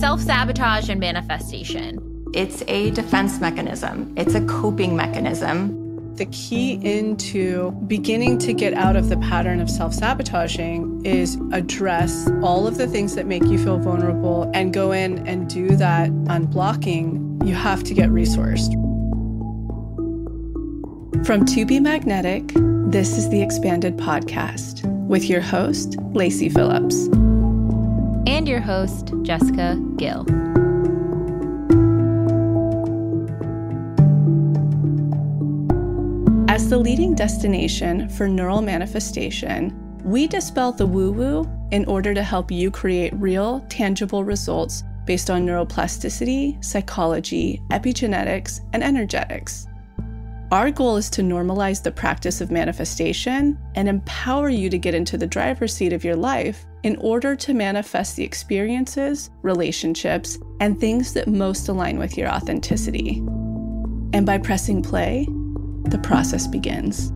self-sabotage and manifestation. It's a defense mechanism. It's a coping mechanism. The key into beginning to get out of the pattern of self-sabotaging is address all of the things that make you feel vulnerable and go in and do that unblocking. You have to get resourced. From To Be Magnetic, this is the Expanded Podcast with your host, Lacy Phillips. And your host, Jessica Gill. As the leading destination for neural manifestation, we dispel the woo-woo in order to help you create real, tangible results based on neuroplasticity, psychology, epigenetics, and energetics. Our goal is to normalize the practice of manifestation and empower you to get into the driver's seat of your life in order to manifest the experiences, relationships, and things that most align with your authenticity. And by pressing play, the process begins.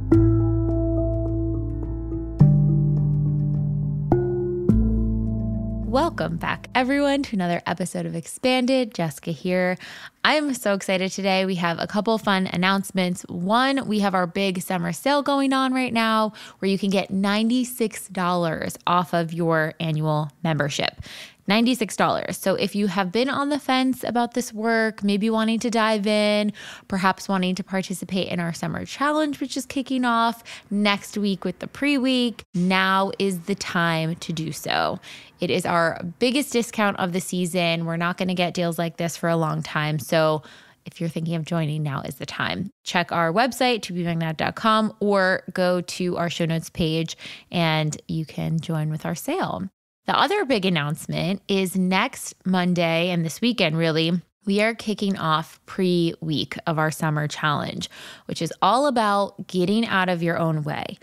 Welcome back, everyone, to another episode of Expanded. Jessica here. I'm so excited today. We have a couple fun announcements. One, we have our big summer sale going on right now where you can get $96 off of your annual membership. $96. So if you have been on the fence about this work, maybe wanting to dive in, perhaps wanting to participate in our summer challenge, which is kicking off next week with the pre-week, now is the time to do so. It is our biggest discount of the season. We're not going to get deals like this for a long time. So if you're thinking of joining, now is the time. Check our website, tobemagnetic.com, or go to our show notes page and you can join with our sale. The other big announcement is next Monday and this weekend, really, we are kicking off pre-week of our summer challenge, which is all about getting out of your own way,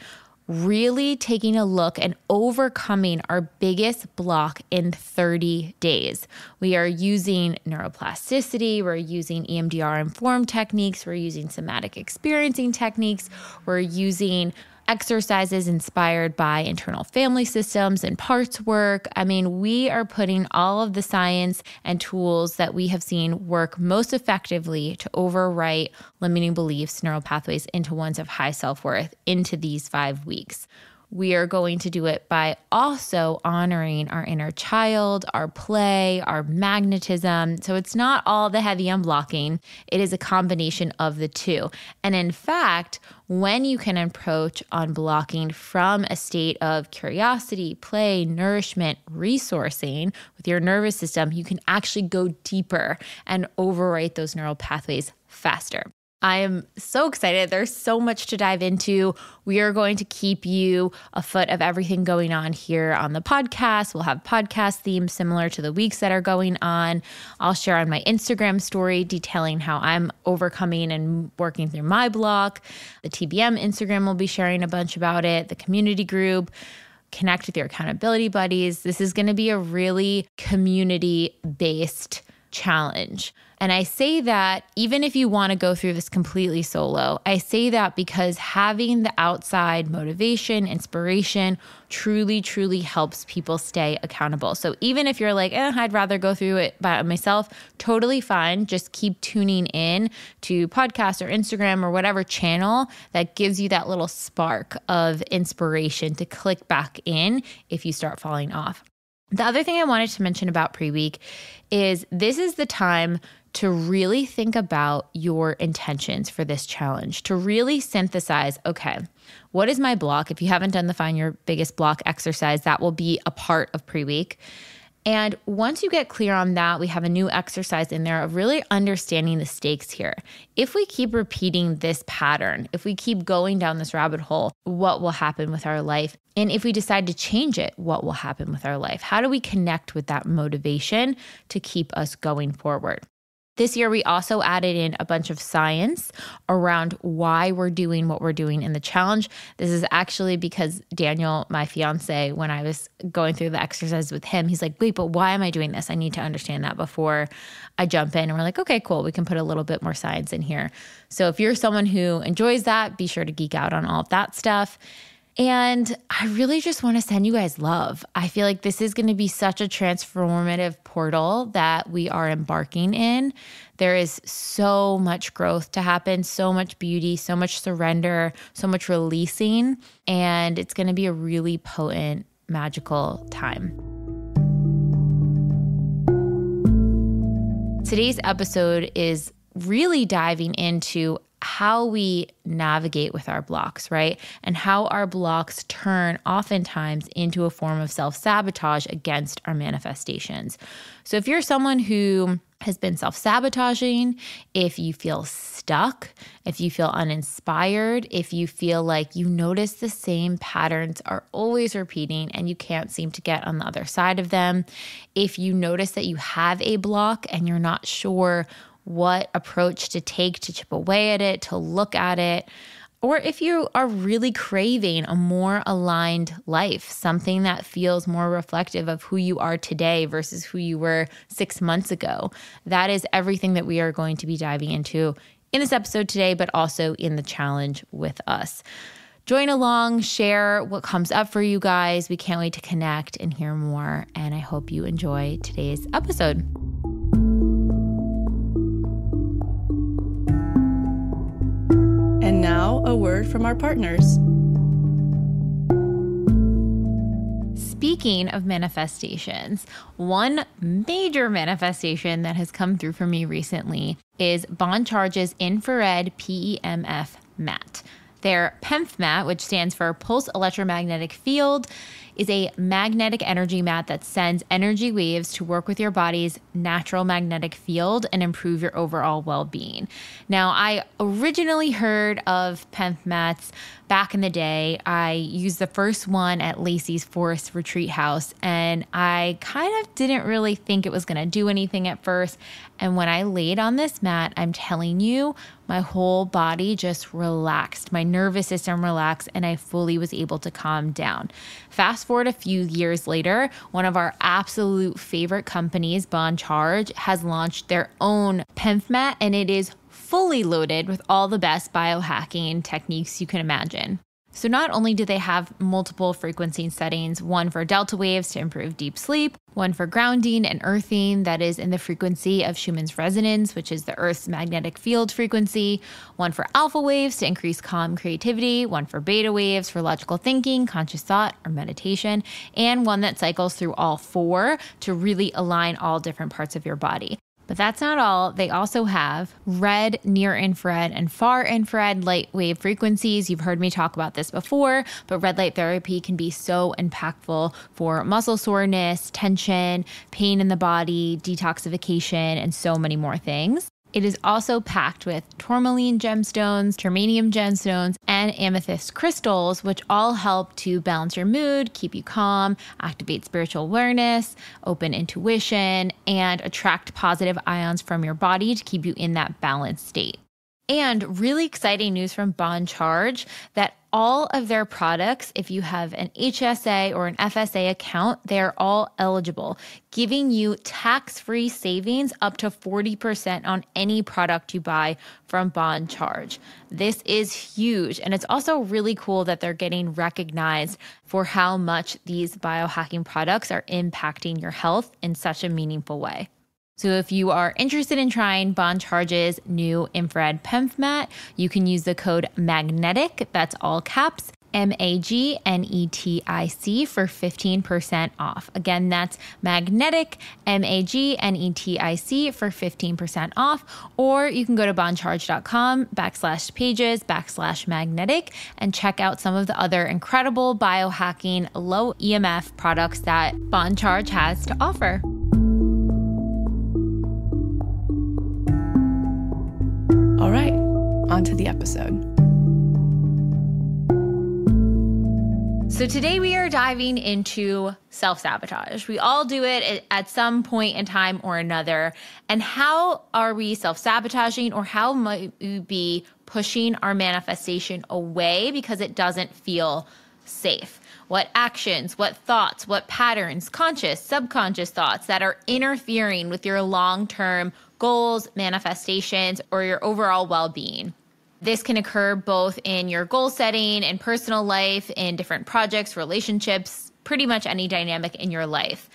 really taking a look and overcoming our biggest block in 30 days. We are using neuroplasticity, we're using EMDR informed techniques, we're using somatic experiencing techniques, we're using exercises inspired by internal family systems and parts work. I mean, we are putting all of the science and tools that we have seen work most effectively to overwrite limiting beliefs, neural pathways into ones of high self-worth into these 5 weeks. We are going to do it by also honoring our inner child, our play, our magnetism. So it's not all the heavy unblocking. It is a combination of the two. And in fact, when you can approach unblocking from a state of curiosity, play, nourishment, resourcing with your nervous system, you can actually go deeper and overwrite those neural pathways faster. I am so excited. There's so much to dive into. We are going to keep you afoot of everything going on here on the podcast. We'll have podcast themes similar to the weeks that are going on. I'll share on my Instagram story detailing how I'm overcoming and working through my block. The TBM Instagram will be sharing a bunch about it. The community group. Connect with your accountability buddies. This is going to be a really community-based challenge. And I say that even if you want to go through this completely solo, I say that because having the outside motivation, inspiration truly, truly helps people stay accountable. So even if you're like, I'd rather go through it by myself, totally fine. Just keep tuning in to podcasts or Instagram or whatever channel that gives you that little spark of inspiration to click back in if you start falling off. The other thing I wanted to mention about pre-week is this is the time to really think about your intentions for this challenge, to really synthesize, okay, what is my block? If you haven't done the Find Your Biggest Block exercise, that will be a part of pre-week. And once you get clear on that, we have a new exercise in there of really understanding the stakes here. If we keep repeating this pattern, if we keep going down this rabbit hole, what will happen with our life? And if we decide to change it, what will happen with our life? How do we connect with that motivation to keep us going forward? This year, we also added in a bunch of science around why we're doing what we're doing in the challenge. This is actually because Daniel, my fiance, when I was going through the exercise with him, he's like, wait, but why am I doing this? I need to understand that before I jump in. And we're like, okay, cool. We can put a little bit more science in here. So if you're someone who enjoys that, be sure to geek out on all of that stuff. And I really just want to send you guys love. I feel like this is going to be such a transformative portal that we are embarking in. There is so much growth to happen, so much beauty, so much surrender, so much releasing, and it's going to be a really potent, magical time. Today's episode is really diving into how we navigate with our blocks, right? And how our blocks turn oftentimes into a form of self-sabotage against our manifestations. So if you're someone who has been self-sabotaging, if you feel stuck, if you feel uninspired, if you feel like you notice the same patterns are always repeating and you can't seem to get on the other side of them, if you notice that you have a block and you're not sure what approach to take to chip away at it, to look at it, or if you are really craving a more aligned life, something that feels more reflective of who you are today versus who you were 6 months ago. That is everything that we are going to be diving into in this episode today, but also in the challenge with us. Join along, share what comes up for you guys. We can't wait to connect and hear more, and I hope you enjoy today's episode. And now, a word from our partners. Speaking of manifestations, one major manifestation that has come through for me recently is Bon Charge's infrared PEMF mat. Their PEMF mat, which stands for Pulse Electromagnetic Field, is a magnetic energy mat that sends energy waves to work with your body's natural magnetic field and improve your overall well-being. Now, I originally heard of PEMF mats back in the day. I used the first one at Lacy's Forest Retreat House, and I kind of didn't really think it was going to do anything at first. And when I laid on this mat, I'm telling you, my whole body just relaxed. My nervous system relaxed, and I fully was able to calm down. Fast forward a few years later, one of our absolute favorite companies, Bon Charge, has launched their own PEMF mat, and it is fully loaded with all the best biohacking techniques you can imagine. So not only do they have multiple frequency settings, one for delta waves to improve deep sleep, one for grounding and earthing that is in the frequency of Schumann's resonance, which is the Earth's magnetic field frequency, one for alpha waves to increase calm creativity, one for beta waves for logical thinking, conscious thought, or meditation, and one that cycles through all four to really align all different parts of your body. But that's not all. They also have red, near infrared, and far infrared light wave frequencies. You've heard me talk about this before, but red light therapy can be so impactful for muscle soreness, tension, pain in the body, detoxification, and so many more things. It is also packed with tourmaline gemstones, germanium gemstones, and amethyst crystals, which all help to balance your mood, keep you calm, activate spiritual awareness, open intuition, and attract positive ions from your body to keep you in that balanced state. And really exciting news from Bon Charge that all of their products, if you have an HSA or an FSA account, they're all eligible, giving you tax-free savings up to 40% on any product you buy from Bon Charge. This is huge. And it's also really cool that they're getting recognized for how much these biohacking products are impacting your health in such a meaningful way. So if you are interested in trying Bon Charge's new infrared PEMF mat, you can use the code MAGNETIC, that's all caps, MAGNETIC for 15% off. Again, that's magnetic, MAGNETIC for 15% off. Or you can go to boncharge.com/pages/magnetic and check out some of the other incredible biohacking low EMF products that Bon Charge has to offer. All right, on to the episode. So today we are diving into self-sabotage. We all do it at some point in time or another. And how are we self-sabotaging, or how might we be pushing our manifestation away because it doesn't feel safe? What actions, what thoughts, what patterns, conscious, subconscious thoughts that are interfering with your long-term goals, manifestations, or your overall well-being? This can occur both in your goal setting and personal life, in different projects, relationships, pretty much any dynamic in your life.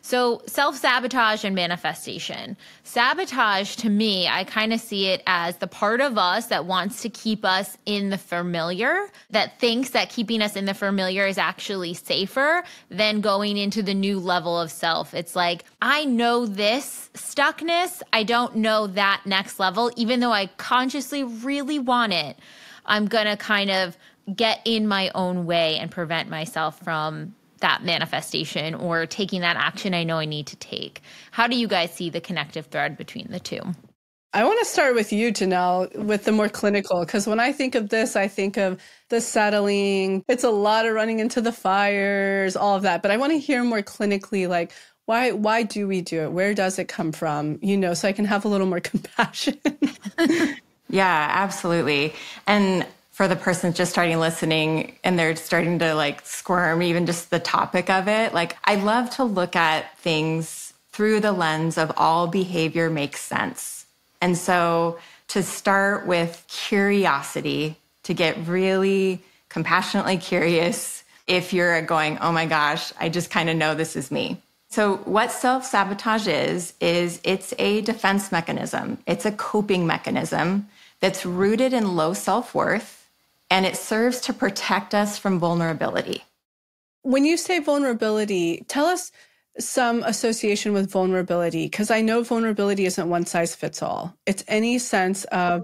So self-sabotage and manifestation. Sabotage, to me, I kind of see it as the part of us that wants to keep us in the familiar, that thinks that keeping us in the familiar is actually safer than going into the new level of self. It's like, I know this stuckness. I don't know that next level, even though I consciously really want it. I'm going to kind of get in my own way and prevent myself from that manifestation or taking that action I know I need to take. How do you guys see the connective thread between the two? I want to start with you, Janelle, with the more clinical, because when I think of this, I think of the settling. It's a lot of running into the fires, all of that. But I want to hear more clinically, like, why do we do it? Where does it come from? So I can have a little more compassion. Yeah, absolutely. And for the person just starting listening and they're starting to like squirm, even just the topic of it, like I love to look at things through the lens of all behavior makes sense. And so to start with curiosity, to get really compassionately curious if you're going, oh my gosh, I just kind of know this is me. So what self-sabotage is it's a defense mechanism. It's a coping mechanism that's rooted in low self-worth. And it serves to protect us from vulnerability. When you say vulnerability, tell us some association with vulnerability, because I know vulnerability isn't one size fits all. It's any sense of,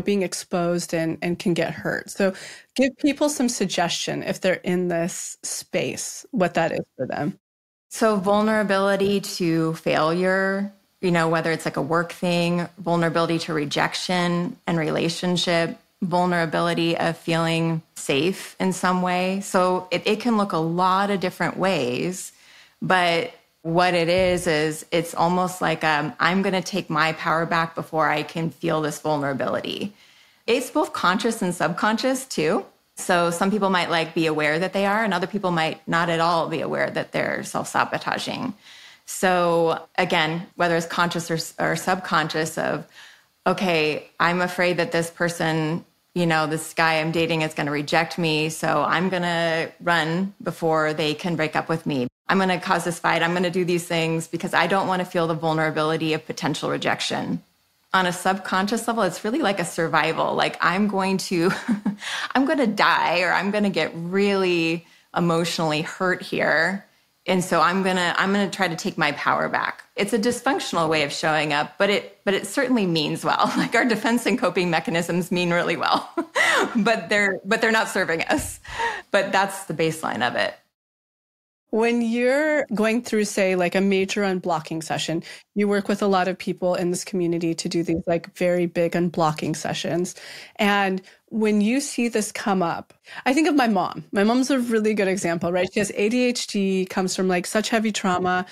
being exposed and can get hurt. So give people some suggestion if they're in this space, what that is for them. So vulnerability to failure, whether it's like a work thing, vulnerability to rejection and relationship, vulnerability of feeling safe in some way. So it can look a lot of different ways, but what it is it's almost like I'm going to take my power back before I can feel this vulnerability. It's both conscious and subconscious too. So some people might be aware that they are, and other people might not at all be aware that they're self-sabotaging. So again, whether it's conscious or subconscious of, okay, I'm afraid that this person, this guy I'm dating is going to reject me. So I'm going to run before they can break up with me. I'm going to cause this fight. I'm going to do these things because I don't want to feel the vulnerability of potential rejection. On a subconscious level, it's really like a survival. Like I'm going to die, or I'm going to get really emotionally hurt here. And so I'm going to try to take my power back. It's a dysfunctional way of showing up, but it certainly means well. Like our defense and coping mechanisms mean really well, but they're not serving us. But that's the baseline of it. When you're going through, say, like a major unblocking session, you work with a lot of people in this community to do these like very big unblocking sessions. And when you see this come up, I think of my mom. My mom's a really good example, right? She has ADHD, comes from like such heavy trauma,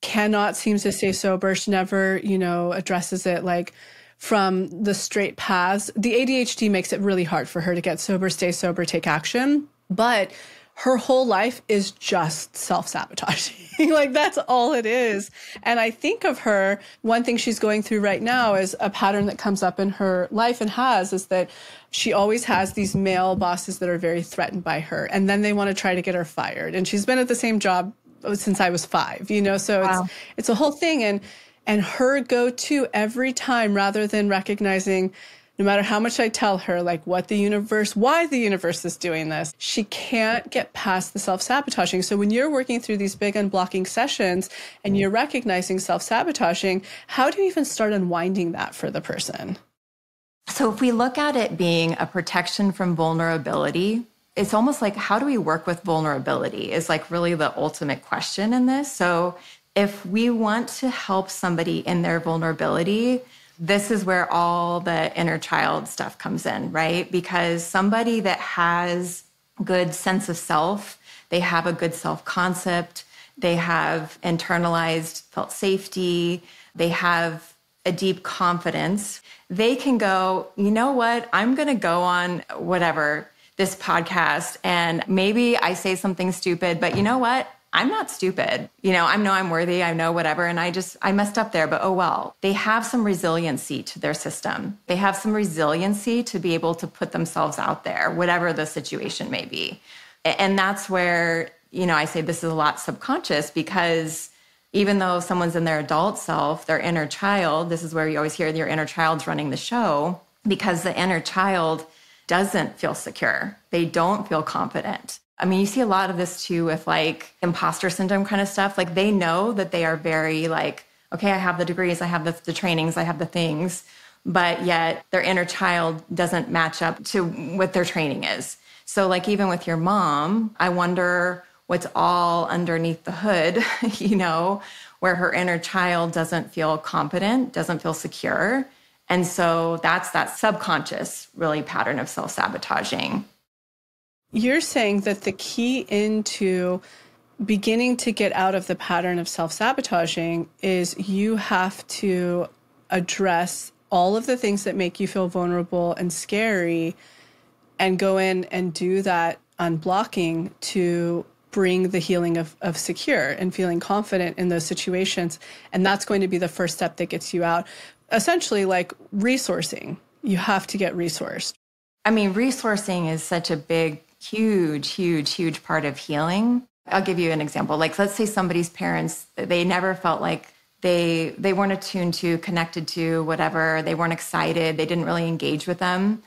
seems to stay sober. She never, addresses it like from the straight paths. The ADHD makes it really hard for her to get sober, stay sober, take action. But her whole life is just self-sabotaging. Like that's all it is. And I think of her, one thing she's going through right now is a pattern that comes up in her life is that she always has these male bosses that are very threatened by her. And then they want to try to get her fired. And she's been at the same job since I was 5, so wow. It's a whole thing. And her go-to every time, rather than recognizing, no matter how much I tell her, like why the universe is doing this, she can't get past the self-sabotaging. So when you're working through these big unblocking sessions and you're recognizing self-sabotaging, how do you even start unwinding that for the person? So if we look at it being a protection from vulnerability, it's almost like, how do we work with vulnerability is like really the ultimate question in this. So if we want to help somebody in their vulnerability, this is where all the inner child stuff comes in, right? Because somebody that has good sense of self, they have a good self-concept, they have internalized felt safety, they have a deep confidence, they can go, you know what, I'm going to go on whatever, this podcast, and maybe I say something stupid, but you know what? I'm not stupid. I know I'm worthy. I know whatever. And I messed up there, but oh well. They have some resiliency to their system. They have some resiliency to be able to put themselves out there, whatever the situation may be. And that's where, I say this is a lot subconscious, because even though someone's in their adult self, their inner child, this is where you always hear your inner child's running the show, because the inner child doesn't feel secure. They don't feel confident. I mean, you see a lot of this too with like imposter syndrome kind of stuff. Like they know that they are very like, okay, I have the degrees, I have the trainings, I have the things, but yet their inner child doesn't match up to what their training is. So like even with your mom, I wonder what's all underneath the hood, where her inner child doesn't feel confident, doesn't feel secure. And so that's that subconscious really pattern of self-sabotaging. You're saying that the key into beginning to get out of the pattern of self-sabotaging is you have to address all of the things that make you feel vulnerable and scary and go in and do that unblocking to bring the healing of secure and feeling confident in those situations. And that's going to be the first step that gets you out. Essentially like resourcing. You have to get resourced. I mean, resourcing is such a big, huge part of healing. I'll give you an example. Like, let's say somebody's parents, they never felt like they weren't attuned to, connected to, whatever. They weren't excited. They didn't really engage with them.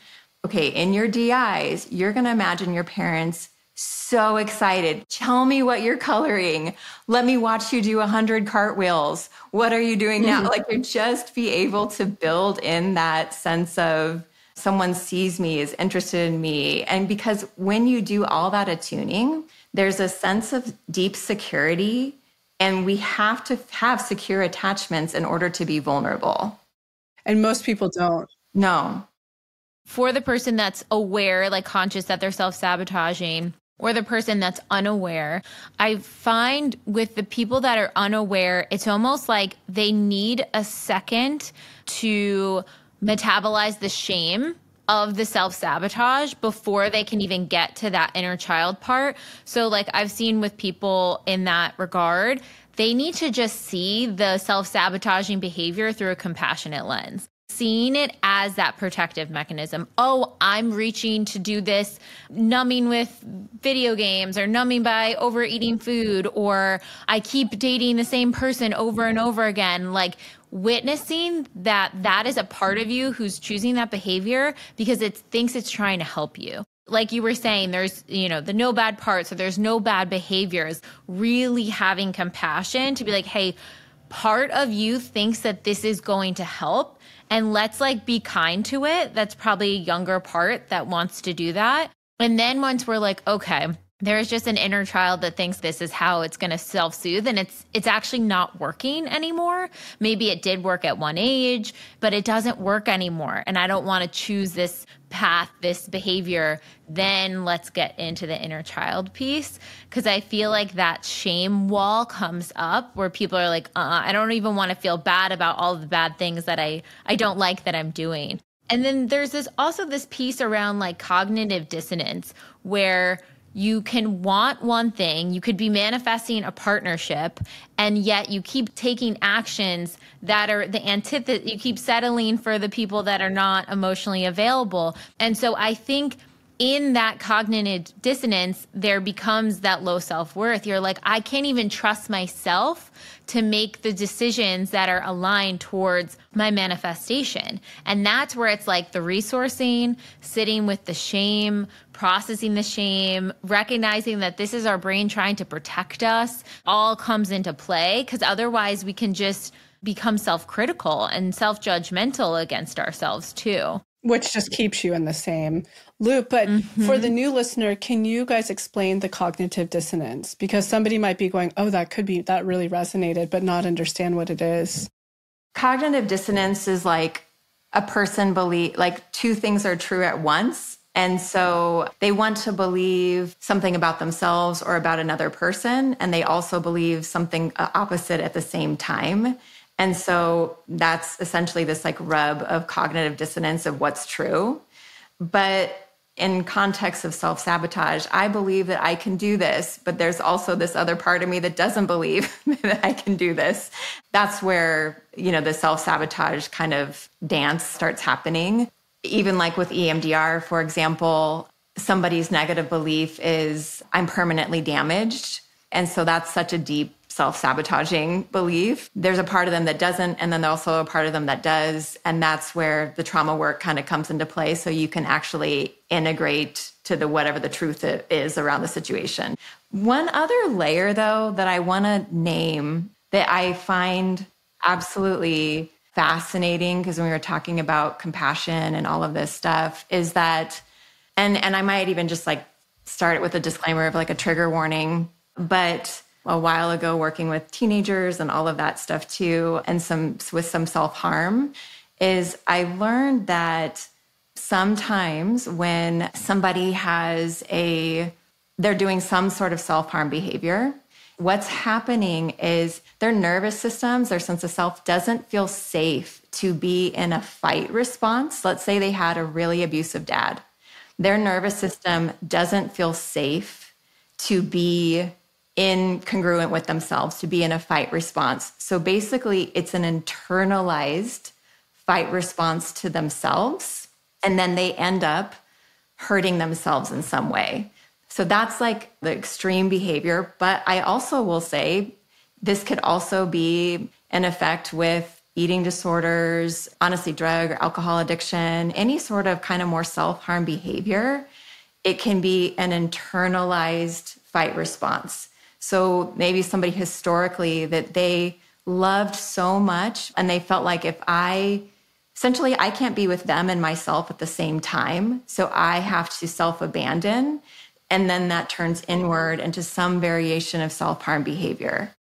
Okay, in your DIs, you're going to imagine your parents so excited. Tell me what you're coloring. Let me watch you do 100 cartwheels. What are you doing now? Like, you just be able to build in that sense of someone sees me, is interested in me. And because when you do all that attuning, there's a sense of deep security, and we have to have secure attachments in order to be vulnerable. And most people don't. No. For the person that's aware, like conscious that they're self-sabotaging, or the person that's unaware, I find with the people that are unaware, it's almost like they need a second to metabolize the shame of the self-sabotage before they can even get to that inner child part. So like I've seen with people in that regard, they need to just see the self-sabotaging behavior through a compassionate lens. Seeing it as that protective mechanism. Oh, I'm reaching to do this, numbing with video games or numbing by overeating food, or I keep dating the same person over and over again. Like witnessing that is a part of you who's choosing that behavior because it thinks it's trying to help you. Like you were saying, there's, the no bad parts, so there's no bad behaviors. Really having compassion to be like, hey, part of you thinks that this is going to help. And let's like be kind to it. That's probably a younger part that wants to do that. And then once we're like, okay, there's just an inner child that thinks this is how it's going to self-soothe, and it's actually not working anymore. Maybe it did work at one age, but it doesn't work anymore. And I don't want to choose this path, this behavior. Then let's get into the inner child piece, because I feel like that shame wall comes up where people are like, I don't even want to feel bad about all the bad things that I don't like that I'm doing. And then there's this piece around like cognitive dissonance where you can want one thing, you could be manifesting a partnership, and yet you keep taking actions that are the antithesis. You keep settling for the people that are not emotionally available. And so I think in that cognitive dissonance, there becomes that low self-worth. You're like, I can't even trust myself to make the decisions that are aligned towards my manifestation. And that's where it's like the resourcing, sitting with the shame, processing the shame, recognizing that this is our brain trying to protect us, all comes into play, because otherwise we can just become self-critical and self-judgmental against ourselves too. Which just keeps you in the same loop. But for the new listener, can you guys explain the cognitive dissonance? Because somebody might be going, oh, that really resonated, but not understand what it is. Cognitive dissonance is like a person like two things are true at once. And so they want to believe something about themselves or about another person. And they also believe something opposite at the same time. And so that's essentially this like rub of cognitive dissonance of what's true. But in context of self-sabotage, I believe that I can do this, but there's also this other part of me that doesn't believe that I can do this. That's where, the self-sabotage kind of dance starts happening. Even like with EMDR, for example, somebody's negative belief is I'm permanently damaged. And so that's such a deep self-sabotaging belief. There's a part of them that doesn't, and then there's also a part of them that does. And that's where the trauma work kind of comes into play. So you can actually integrate to whatever the truth is around the situation. One other layer, though, that I want to name that I find absolutely fascinating, because when we were talking about compassion and all of this stuff, is that, and I might even just like start with a disclaimer of like a trigger warning, but a while ago working with teenagers and all of that stuff too, and with some self-harm, is I learned that sometimes when somebody they're doing some sort of self-harm behavior, what's happening is their nervous systems, their sense of self doesn't feel safe to be in a fight response. Let's say they had a really abusive dad. Their nervous system doesn't feel safe to be incongruent with themselves, to be in a fight response. So basically, it's an internalized fight response to themselves, and then they end up hurting themselves in some way. So that's like the extreme behavior. But I also will say this could also be an effect with eating disorders, honestly, drug or alcohol addiction, any sort of kind of more self-harm behavior. It can be an internalized fight response. So maybe somebody historically that they loved so much and they felt like essentially I can't be with them and myself at the same time. So I have to self-abandon. And then that turns inward into some variation of self-harm behavior.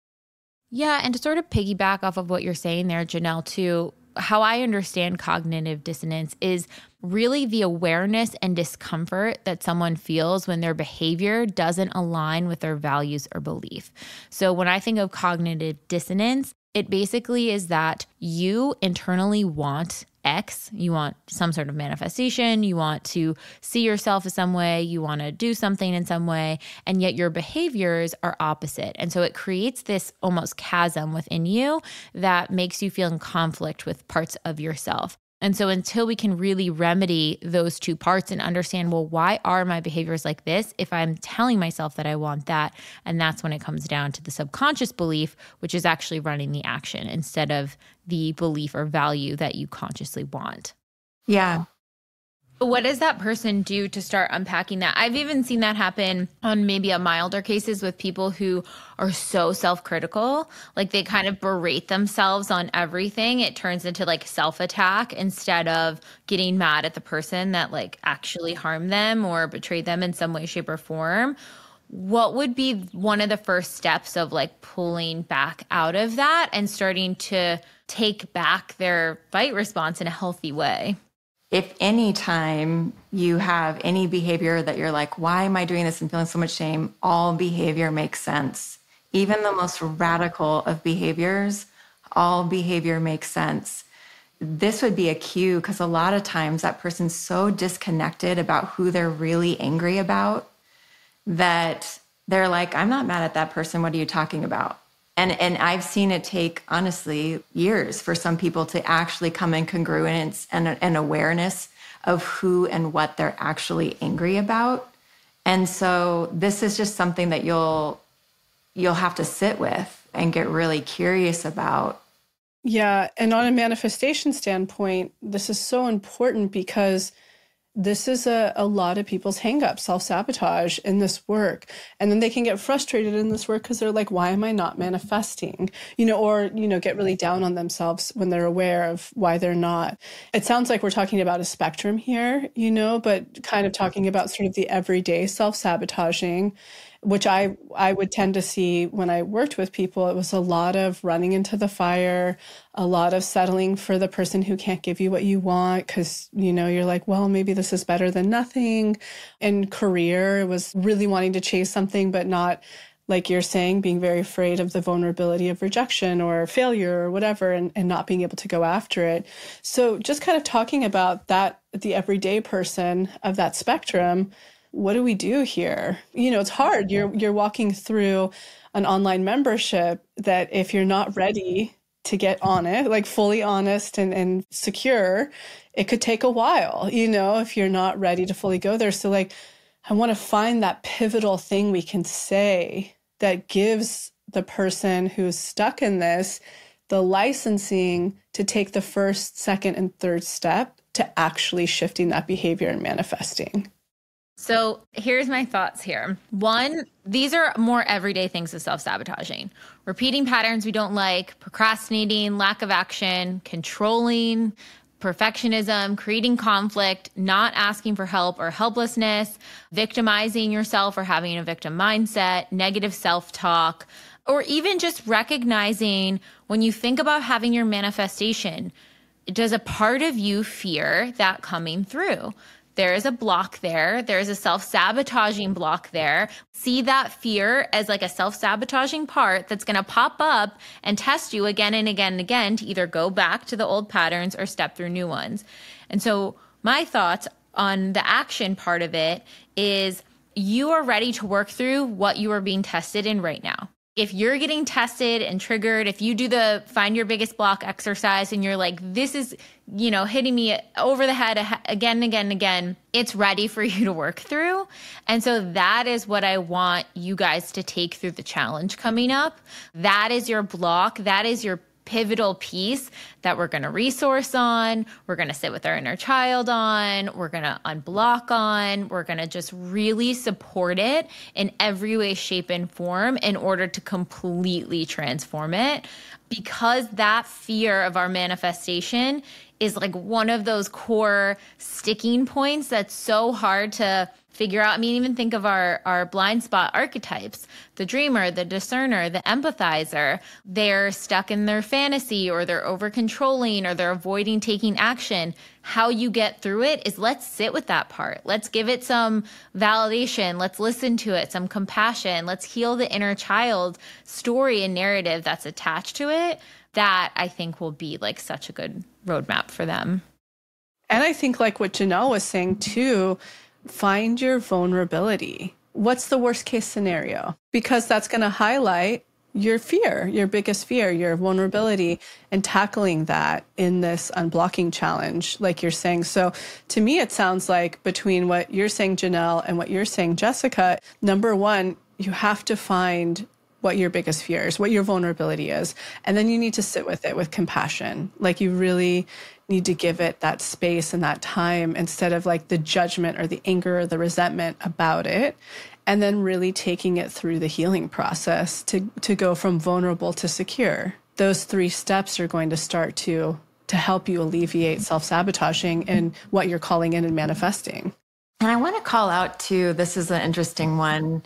Yeah. And to sort of piggyback off of what you're saying there, Janelle, too, how I understand cognitive dissonance is really the awareness and discomfort that someone feels when their behavior doesn't align with their values or belief. So when I think of cognitive dissonance, it basically is that you internally want X, you want some sort of manifestation, you want to see yourself in some way, you want to do something in some way, and yet your behaviors are opposite. And so it creates this almost chasm within you that makes you feel in conflict with parts of yourself. And so until we can really remedy those two parts and understand, well, why are my behaviors like this if I'm telling myself that I want that? And that's when it comes down to the subconscious belief, which is actually running the action instead of the belief or value that you consciously want. Yeah. What does that person do to start unpacking that? I've even seen that happen on maybe a milder cases with people who are so self-critical, like they kind of berate themselves on everything. It turns into like self-attack instead of getting mad at the person that like actually harmed them or betrayed them in some way, shape, or form. What would be one of the first steps of like pulling back out of that and starting to take back their fight response in a healthy way? If any time you have any behavior that you're like, why am I doing this and feeling so much shame? All behavior makes sense. Even the most radical of behaviors, all behavior makes sense. This would be a cue because a lot of times that person's so disconnected about who they're really angry about that they're like, I'm not mad at that person. What are you talking about? And I've seen it take, honestly, years for some people to actually come in congruence and awareness of who and what they're actually angry about. And so this is just something that you'll have to sit with and get really curious about. Yeah. And on a manifestation standpoint, this is so important because this is a lot of people's hang-up, self-sabotage in this work. And then they can get frustrated in this work because they're like, why am I not manifesting? Or get really down on themselves when they're aware of why they're not. It sounds like we're talking about a spectrum here, but kind of talking about sort of the everyday self-sabotaging, which I would tend to see when I worked with people. It was a lot of running into the fire, a lot of settling for the person who can't give you what you want because, you're like, well, maybe this is better than nothing. In career, it was really wanting to chase something, but not like you're saying, being very afraid of the vulnerability of rejection or failure or whatever, and not being able to go after it. So just kind of talking about that, the everyday person of that spectrum, what do we do here? It's hard. You're walking through an online membership that if you're not ready to get on it, like fully honest and secure, it could take a while, if you're not ready to fully go there. So like, I want to find that pivotal thing we can say that gives the person who's stuck in this the licensing to take the first, second, and third step to actually shifting that behavior and manifesting. So here's my thoughts here. One, these are more everyday things of self-sabotaging. Repeating patterns we don't like, procrastinating, lack of action, controlling, perfectionism, creating conflict, not asking for help or helplessness, victimizing yourself or having a victim mindset, negative self-talk, or even just recognizing when you think about having your manifestation, does a part of you fear that coming through? There is a block there. There is a self-sabotaging block there. See that fear as like a self-sabotaging part that's going to pop up and test you again and again and again to either go back to the old patterns or step through new ones. And so my thoughts on the action part of it is you are ready to work through what you are being tested in right now. If you're getting tested and triggered, if you do the find your biggest block exercise and you're like, this is, hitting me over the head again and again and again, it's ready for you to work through. And so that is what I want you guys to take through the challenge coming up. That is your block. That is your pivotal piece that we're going to resource on. We're going to sit with our inner child on. We're going to unblock on. We're going to just really support it in every way, shape, and form in order to completely transform it. Because that fear of our manifestation is like one of those core sticking points that's so hard to figure out. I mean, even think of our blind spot archetypes, the dreamer, the discerner, the empathizer. They're stuck in their fantasy or they're over controlling or they're avoiding taking action. How you get through it is let's sit with that part. Let's give it some validation. Let's listen to it, some compassion. Let's heal the inner child story and narrative that's attached to it. That I think will be like such a good roadmap for them. And I think like what Janelle was saying too, find your vulnerability. What's the worst case scenario? Because that's going to highlight your fear, your biggest fear, your vulnerability, and tackling that in this unblocking challenge, like you're saying. So to me, it sounds like between what you're saying, Janelle, and what you're saying, Jessica, number one, you have to find what your biggest fear is, what your vulnerability is. And then you need to sit with it with compassion. Like you really need to give it that space and that time instead of like the judgment or the anger or the resentment about it. And then really taking it through the healing process to go from vulnerable to secure. Those 3 steps are going to start to help you alleviate self-sabotaging and what you're calling in and manifesting. And I want to call out too, this is an interesting one.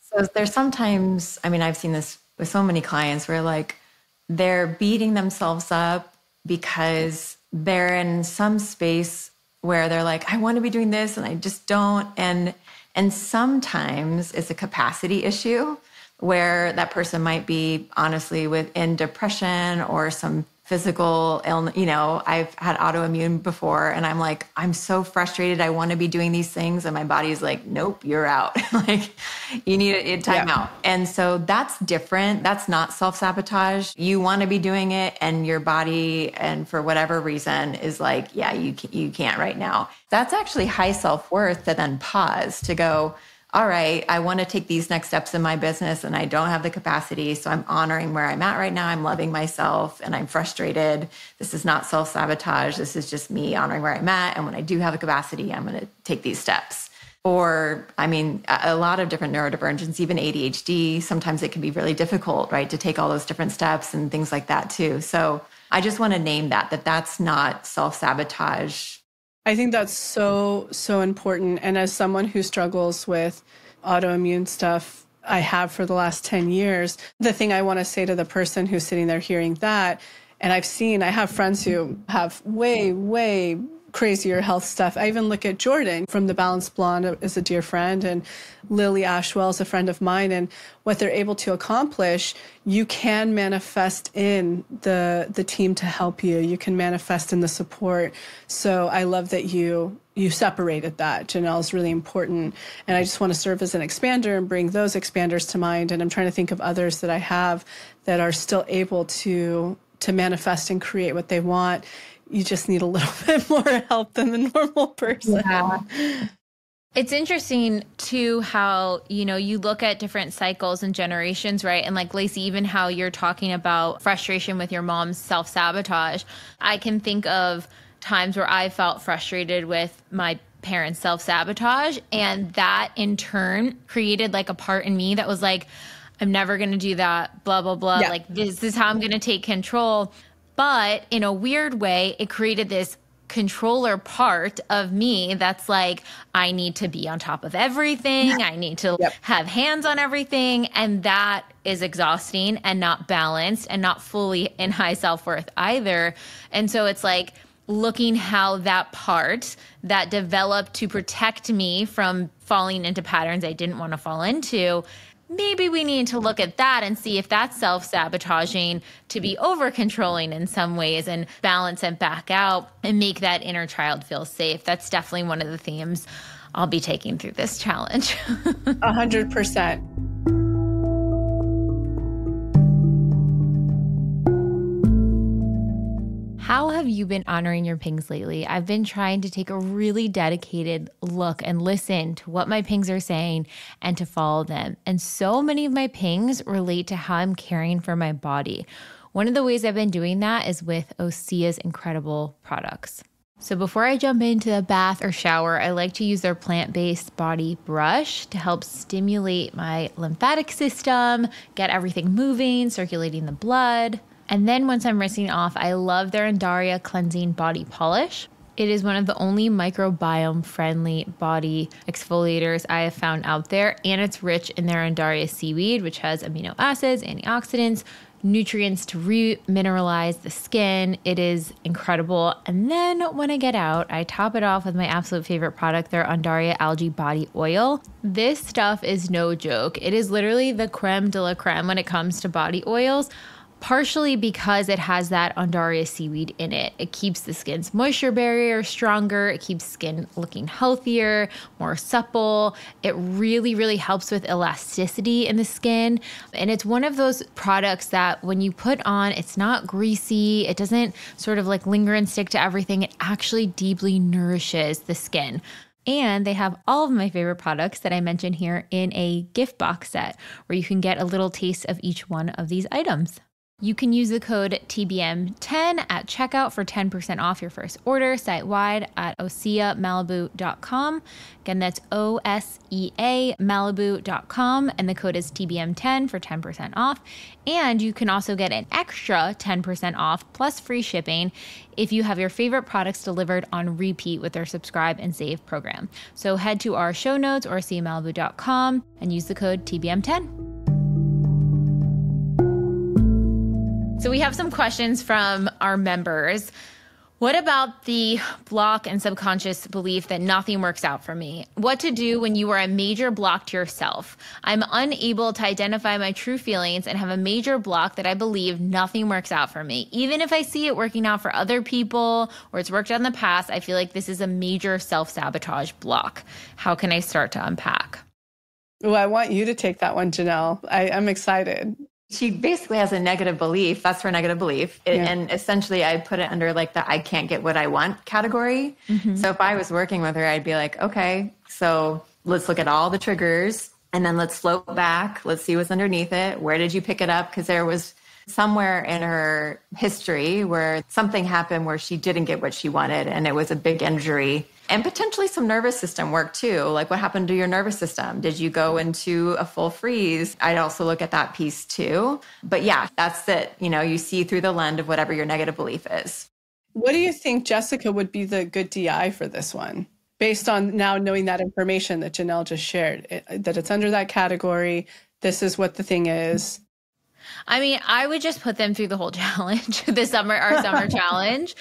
So there's sometimes, I've seen this with so many clients where like they're beating themselves up because they're in some space where they're like, I want to be doing this and I just don't. And sometimes it's a capacity issue where that person might be honestly in depression or some physical illness. I've had autoimmune before and I'm like, I'm so frustrated. I want to be doing these things. And my body's like, nope, you're out. Like you need a time out. And so that's different. That's not self-sabotage. You want to be doing it and your body, and for whatever reason is like, yeah, you can't right now. That's actually high self-worth to then pause to go, all right, I want to take these next steps in my business and I don't have the capacity. So I'm honoring where I'm at right now. I'm loving myself and I'm frustrated. This is not self-sabotage. This is just me honoring where I'm at. And when I do have a capacity, I'm going to take these steps. Or, a lot of different neurodivergence, even ADHD, sometimes it can be really difficult, right, to take all those different steps and things like that too. So I just want to name that's not self-sabotage. I think that's so, so important. And as someone who struggles with autoimmune stuff, I have for the last 10 years, the thing I want to say to the person who's sitting there hearing that, and I have friends who have way, way crazier health stuff. I even look at Jordan from The Balanced Blonde is a dear friend, and Lily Ashwell is a friend of mine, and what they're able to accomplish, you can manifest in the team to help you. You can manifest in the support. So I love that you separated that. Janelle, is really important. And I just want to serve as an expander and bring those expanders to mind. And I'm trying to think of others that I have that are still able to manifest and create what they want. You just need a little bit more help than the normal person. Yeah. It's interesting too how, you look at different cycles and generations, right? And like Lacy, even how you're talking about frustration with your mom's self-sabotage. I can think of times where I felt frustrated with my parents' self-sabotage, and that in turn created like a part in me that was like, I'm never going to do that, blah, blah, blah. Yeah. Like this is how I'm going to take control. But in a weird way, it created this controller part of me that's like, I need to be on top of everything. I need to have hands on everything. And that is exhausting and not balanced and not fully in high self-worth either. And so it's like looking how that part that developed to protect me from falling into patterns I didn't want to fall into, maybe we need to look at that and see if that's self-sabotaging to be over-controlling in some ways and balance it back out and make that inner child feel safe. That's definitely one of the themes I'll be taking through this challenge. 100%. How have you been honoring your pings lately? I've been trying to take a really dedicated look and listen to what my pings are saying and to follow them. And so many of my pings relate to how I'm caring for my body. One of the ways I've been doing that is with Osea's incredible products. So before I jump into the bath or shower, I like to use their plant-based body brush to help stimulate my lymphatic system, get everything moving, circulating the blood. And then once I'm rinsing off, I love their Andaria Cleansing Body Polish. It is one of the only microbiome-friendly body exfoliators I have found out there, and it's rich in their Andaria seaweed, which has amino acids, antioxidants, nutrients to remineralize the skin. It is incredible. And then when I get out, I top it off with my absolute favorite product, their Andaria Algae Body Oil. This stuff is no joke. It is literally the creme de la creme when it comes to body oils. Partially because it has that Andaria seaweed in it. It keeps the skin's moisture barrier stronger. It keeps skin looking healthier, more supple. It really, really helps with elasticity in the skin. And it's one of those products that when you put on, it's not greasy. It doesn't sort of like linger and stick to everything. It actually deeply nourishes the skin. And they have all of my favorite products that I mentioned here in a gift box set where you can get a little taste of each one of these items. You can use the code TBM10 at checkout for 10% off your first order site-wide at oseamalibu.com. Again, that's OSEA Malibu.com, and the code is TBM10 for 10% off. And you can also get an extra 10% off plus free shipping if you have your favorite products delivered on repeat with their Subscribe and Save program. So head to our show notes or oseamalibu.com and use the code TBM10. So we have some questions from our members. What about the block and subconscious belief that nothing works out for me? What to do when you are a major block to yourself? I'm unable to identify my true feelings and have a major block that I believe nothing works out for me. Even if I see it working out for other people or it's worked out in the past, I feel like this is a major self-sabotage block. How can I start to unpack? Well, I want you to take that one, Janelle. I'm excited. She basically has a negative belief. That's her negative belief. And essentially I put it under like the I can't get what I want category. Mm-hmm. So if I was working with her, I'd be like, okay, so let's look at all the triggers and then let's float back. Let's see what's underneath it. Where did you pick it up? Because there was somewhere in her history where something happened where she didn't get what she wanted and it was a big injury. And potentially some nervous system work too. Like what happened to your nervous system? Did you go into a full freeze? I'd also look at that piece too. But yeah, that's it. You see through the lens of whatever your negative belief is. What do you think, Jessica, would be the good DI for this one? Based on now knowing that information that Janelle just shared, that it's under that category. This is what the thing is. I mean, I would just put them through the whole challenge, our summer challenge.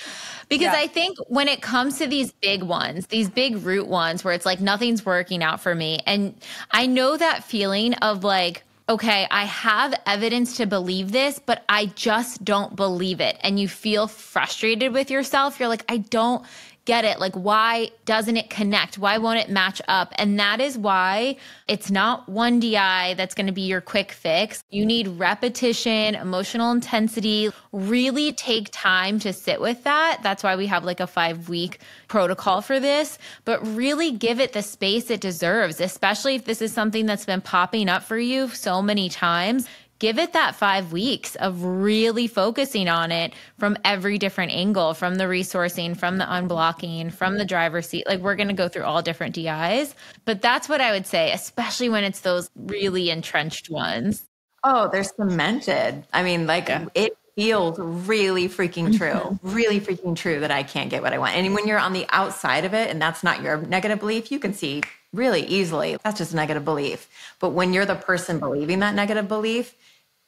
Because I think when it comes to these big ones, these big root ones where it's like nothing's working out for me. And I know that feeling of like, okay, I have evidence to believe this, but I just don't believe it. And you feel frustrated with yourself. You're like, I don't get it. Like, why doesn't it connect? Why won't it match up? And that is why it's not one DI that's going to be your quick fix. You need repetition, emotional intensity, really take time to sit with that. That's why we have like a 5-week protocol for this, but really give it the space it deserves, especially if this is something that's been popping up for you so many times. Give it that 5 weeks of really focusing on it from every different angle, from the resourcing, from the unblocking, from the driver's seat. Like, we're going to go through all different DIs, but that's what I would say, especially when it's those really entrenched ones. Oh, they're cemented. I mean, it feels really freaking true, really freaking true that I can't get what I want. And when you're on the outside of it and that's not your negative belief, you can see really easily that's just a negative belief. But when you're the person believing that negative belief,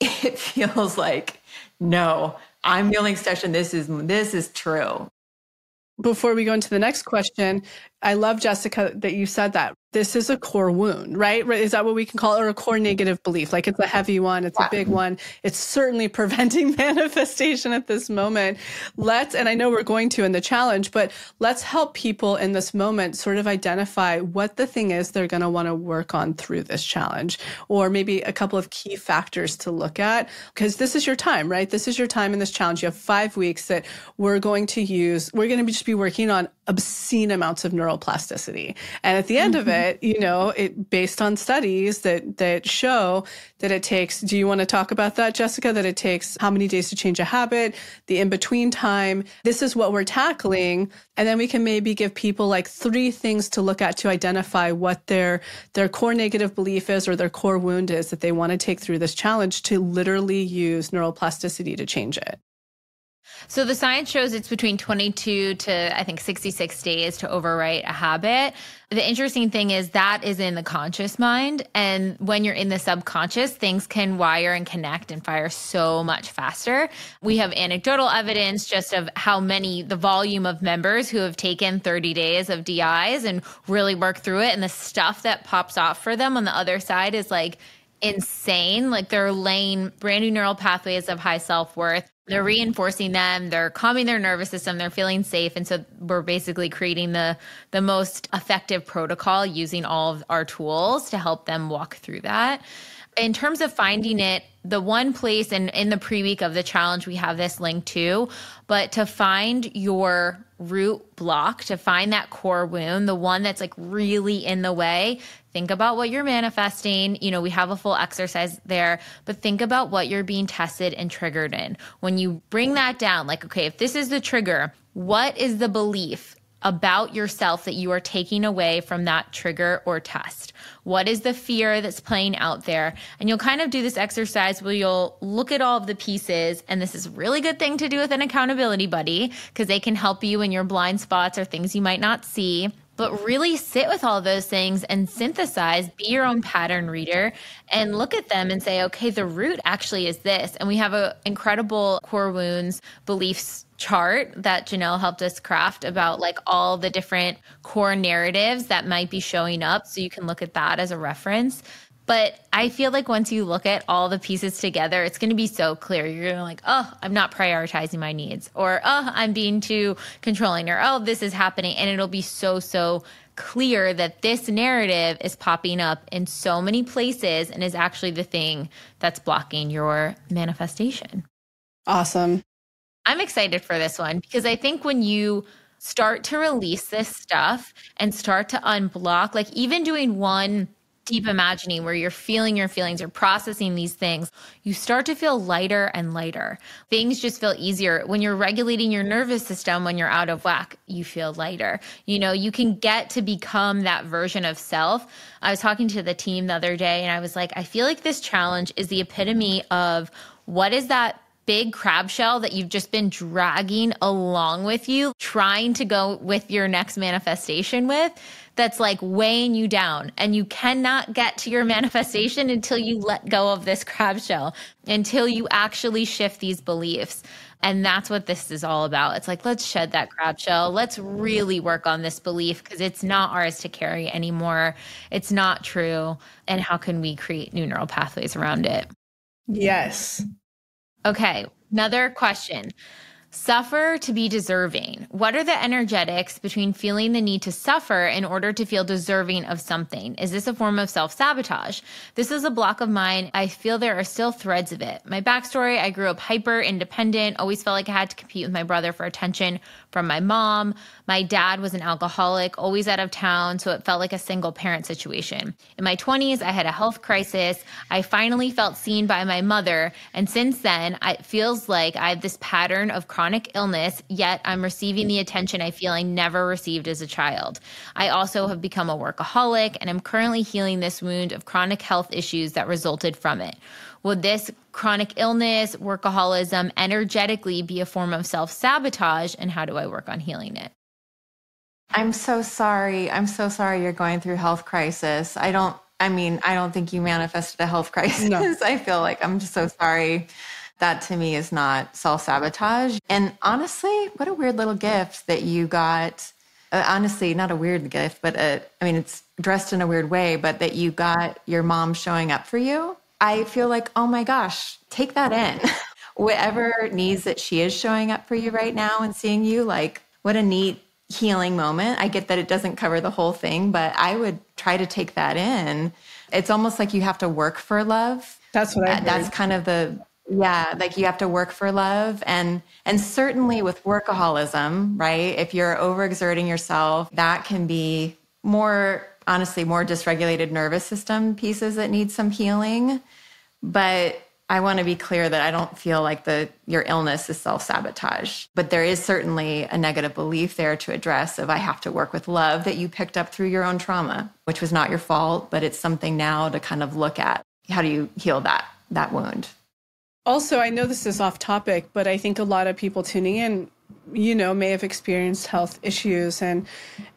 it feels like, no, I'm feeling such, and this is true. Before we go into the next question, I love, Jessica, that you said that this is a core wound, right? Is that what we can call it? Or a core negative belief? Like, it's a heavy one. It's a big one. It's certainly preventing manifestation at this moment. And I know we're going to in the challenge, but let's help people in this moment sort of identify what the thing is they're going to want to work on through this challenge, or maybe a couple of key factors to look at, because this is your time, right? This is your time in this challenge. You have 5 weeks that we're going to just be working on obscene amounts of neuroplasticity. And at the end of it, based on studies that show that it takes, do you want to talk about that, Jessica? That it takes how many days to change a habit, the in-between time. This is what we're tackling. And then we can maybe give people like 3 things to look at to identify what their core negative belief is, or their core wound is, that they want to take through this challenge to literally use neuroplasticity to change it. So the science shows it's between 22 to, I think, 66 days to overwrite a habit. The interesting thing is that is in the conscious mind. And when you're in the subconscious, things can wire and connect and fire so much faster. We have anecdotal evidence just of the volume of members who have taken 30 days of DIs and really worked through it. And the stuff that pops off for them on the other side is like insane. Like, they're laying brand new neural pathways of high self-worth. They're reinforcing them. They're calming their nervous system. They're feeling safe. And so we're basically creating the most effective protocol using all of our tools to help them walk through that. In terms of finding it, the one place, and in the pre-week of the challenge, we have this link too, but to find your root block, to find that core wound, the one that's like really in the way, think about what you're manifesting. We have a full exercise there, but think about what you're being tested and triggered in. When you bring that down, like, okay, if this is the trigger, what is the belief about yourself that you are taking away from that trigger or test? What is the fear that's playing out there? And you'll kind of do this exercise where you'll look at all of the pieces. And this is a really good thing to do with an accountability buddy, because they can help you in your blind spots or things you might not see. But really sit with all those things and synthesize, be your own pattern reader, and look at them and say, okay, the root actually is this. And we have an incredible core wounds beliefs chart that Janelle helped us craft about like all the different core narratives that might be showing up. So you can look at that as a reference. But I feel like once you look at all the pieces together, it's going to be so clear. You're going to like, oh, I'm not prioritizing my needs, or, oh, I'm being too controlling, or, oh, this is happening. And it'll be so clear that this narrative is popping up in so many places and is actually the thing that's blocking your manifestation. Awesome. I'm excited for this one because I think when you start to release this stuff and start to unblock, like even doing one deep imagining where you're feeling your feelings or processing these things, you start to feel lighter and lighter. Things just feel easier. When you're regulating your nervous system, when you're out of whack, you feel lighter. You can get to become that version of self. I was talking to the team the other day and I was like, I feel like this challenge is the epitome of what is that big crab shell that you've just been dragging along with you, trying to go with your next manifestation with, that's like weighing you down. And you cannot get to your manifestation until you let go of this crab shell, until you actually shift these beliefs. And that's what this is all about. It's like, let's shed that crab shell. Let's really work on this belief because it's not ours to carry anymore. It's not true. And how can we create new neural pathways around it? Yes. Okay, another question. Suffer to be deserving. What are the energetics between feeling the need to suffer in order to feel deserving of something? Is this a form of self-sabotage? This is a block of mine. I feel there are still threads of it. My backstory, I grew up hyper independent, always felt like I had to compete with my brother for attention from my mom. My dad was an alcoholic, always out of town, so it felt like a single parent situation. In my 20s, I had a health crisis. I finally felt seen by my mother, and since then, it feels like I have this pattern of chronic illness, yet I'm receiving the attention I feel I never received as a child. I also have become a workaholic, and I'm currently healing this wound of chronic health issues that resulted from it. Would this chronic illness, workaholism, energetically be a form of self-sabotage, and how do I work on healing it? I'm so sorry. I'm so sorry you're going through health crisis. I don't think you manifested a health crisis. No. I feel like I'm just so sorry. That to me is not self-sabotage. And honestly, what a weird little gift that you got. Honestly, not a weird gift, but it's dressed in a weird way, but that you got your mom showing up for you. I feel like, oh my gosh, take that in. Whatever needs that she is showing up for you right now and seeing you, like, what a neat healing moment. I get that it doesn't cover the whole thing, but I would try to take that in. It's almost like you have to work for love. That's what I heard. That's kind of like you have to work for love. And certainly with workaholism, right? If you're overexerting yourself, that can be more dysregulated nervous system pieces that need some healing. But I want to be clear that I don't feel like your illness is self-sabotage, but there is certainly a negative belief there to address of I have to work with love that you picked up through your own trauma, which was not your fault, but it's something now to kind of look at. How do you heal that wound? Also, I know this is off topic, but I think a lot of people tuning in, may have experienced health issues. And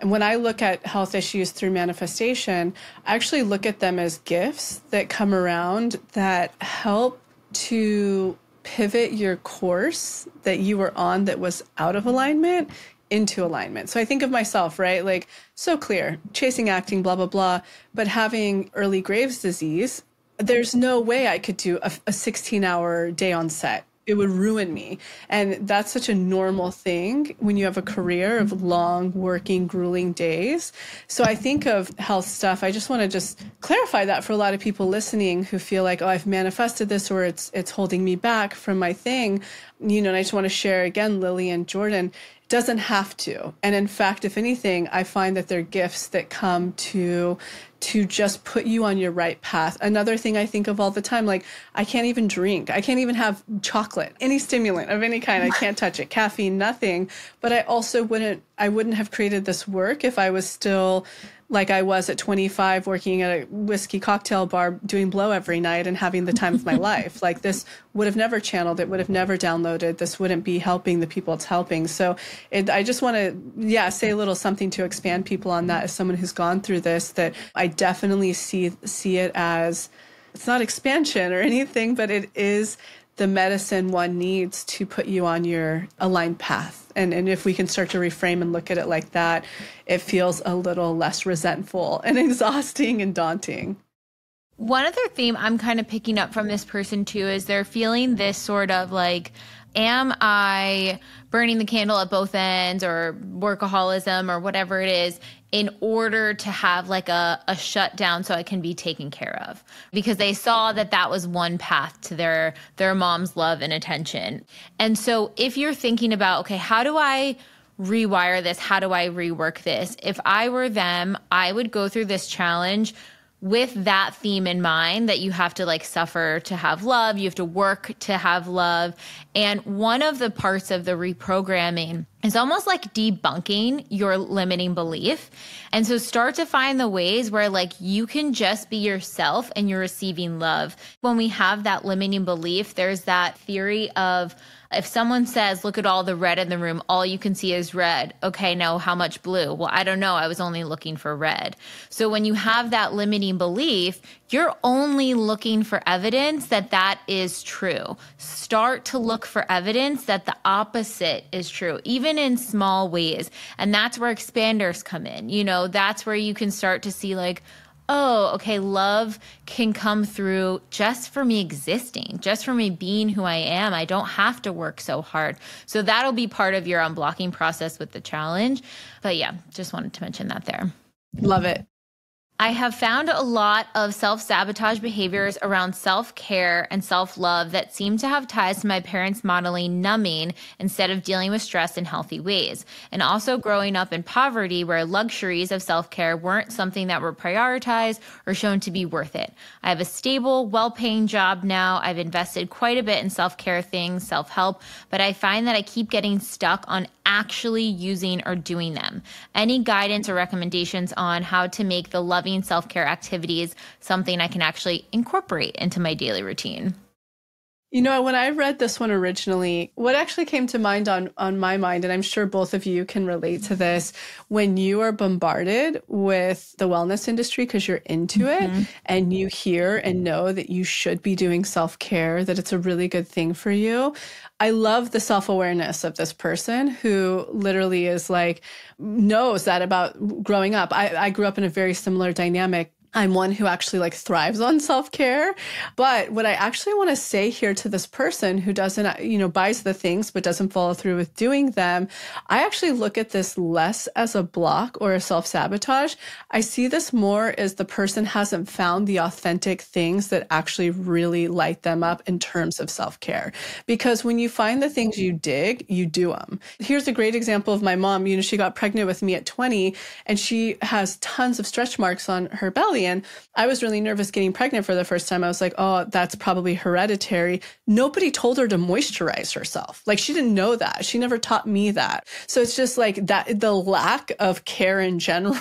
when I look at health issues through manifestation, I actually look at them as gifts that come around that help to pivot your course that you were on that was out of alignment into alignment. So I think of myself, right? Like, so clear, chasing acting, blah, blah, blah, but having early Graves' disease, there's no way I could do a 16-hour day on set. It would ruin me. And that's such a normal thing when you have a career of long, working, grueling days. So I think of health stuff. I just want to clarify that for a lot of people listening who feel like, oh, I've manifested this or it's holding me back from my thing. And I just want to share again, Lily and Jordan, it doesn't have to. And in fact, if anything, I find that they're gifts that come to just put you on your right path. Another thing I think of all the time, like I can't even drink. I can't even have chocolate, any stimulant of any kind. I can't touch it, caffeine, nothing. But I also wouldn't have created this work if I was still like I was at 25 working at a whiskey cocktail bar doing blow every night and having the time of my life. Like this would have never channeled. It would have never downloaded. This wouldn't be helping the people it's helping. So I just want to, say a little something to expand people on that as someone who's gone through this, that I definitely see it as, it's not expansion or anything, but it is the medicine one needs to put you on your aligned path. And if we can start to reframe and look at it like that, it feels a little less resentful and exhausting and daunting. One other theme I'm kind of picking up from this person too is they're feeling this sort of like, am I burning the candle at both ends or workaholism or whatever it is in order to have like a shutdown so I can be taken care of? Because they saw that was one path to their mom's love and attention. And so if you're thinking about, okay, how do I rewire this? How do I rework this? If I were them, I would go through this challenge with that theme in mind, that you have to like suffer to have love, you have to work to have love. And one of the parts of the reprogramming is almost like debunking your limiting belief. And so start to find the ways where like you can just be yourself and you're receiving love. When we have that limiting belief, there's that theory of, if someone says, look at all the red in the room, all you can see is red. Okay, no, how much blue? Well, I don't know. I was only looking for red. So when you have that limiting belief, you're only looking for evidence that that is true. Start to look for evidence that the opposite is true, even in small ways. And that's where expanders come in. You know, that's where you can start to see like, oh, okay, love can come through just for me existing, just for me being who I am. I don't have to work so hard. So that'll be part of your unblocking process with the challenge. But yeah, just wanted to mention that there. Love it. I have found a lot of self-sabotage behaviors around self-care and self-love that seem to have ties to my parents modeling numbing instead of dealing with stress in healthy ways. And also growing up in poverty where luxuries of self-care weren't something that were prioritized or shown to be worth it. I have a stable, well-paying job now. I've invested quite a bit in self-care things, self-help, but I find that I keep getting stuck on actually using or doing them. Any guidance or recommendations on how to make the loving self-care activities something I can actually incorporate into my daily routine? You know, when I read this one originally, what actually came to mind on my mind, and I'm sure both of you can relate to this, when you are bombarded with the wellness industry because you're into it and you hear and know that you should be doing self-care, that it's a really good thing for you. I love the self-awareness of this person who literally is like, knows that about growing up. I grew up in a very similar dynamic. I'm one who actually like thrives on self-care. But what I actually want to say here to this person who doesn't, you know, buys the things but doesn't follow through with doing them, I actually look at this less as a block or a self-sabotage. I see this more as the person hasn't found the authentic things that actually really light them up in terms of self-care. Because when you find the things you dig, you do them. Here's a great example of my mom. You know, she got pregnant with me at 20 and she has tons of stretch marks on her belly. And I was really nervous getting pregnant for the first time. I was like, oh, that's probably hereditary. Nobody told her to moisturize herself. Like she didn't know that. She never taught me that. So it's just like that, the lack of care in general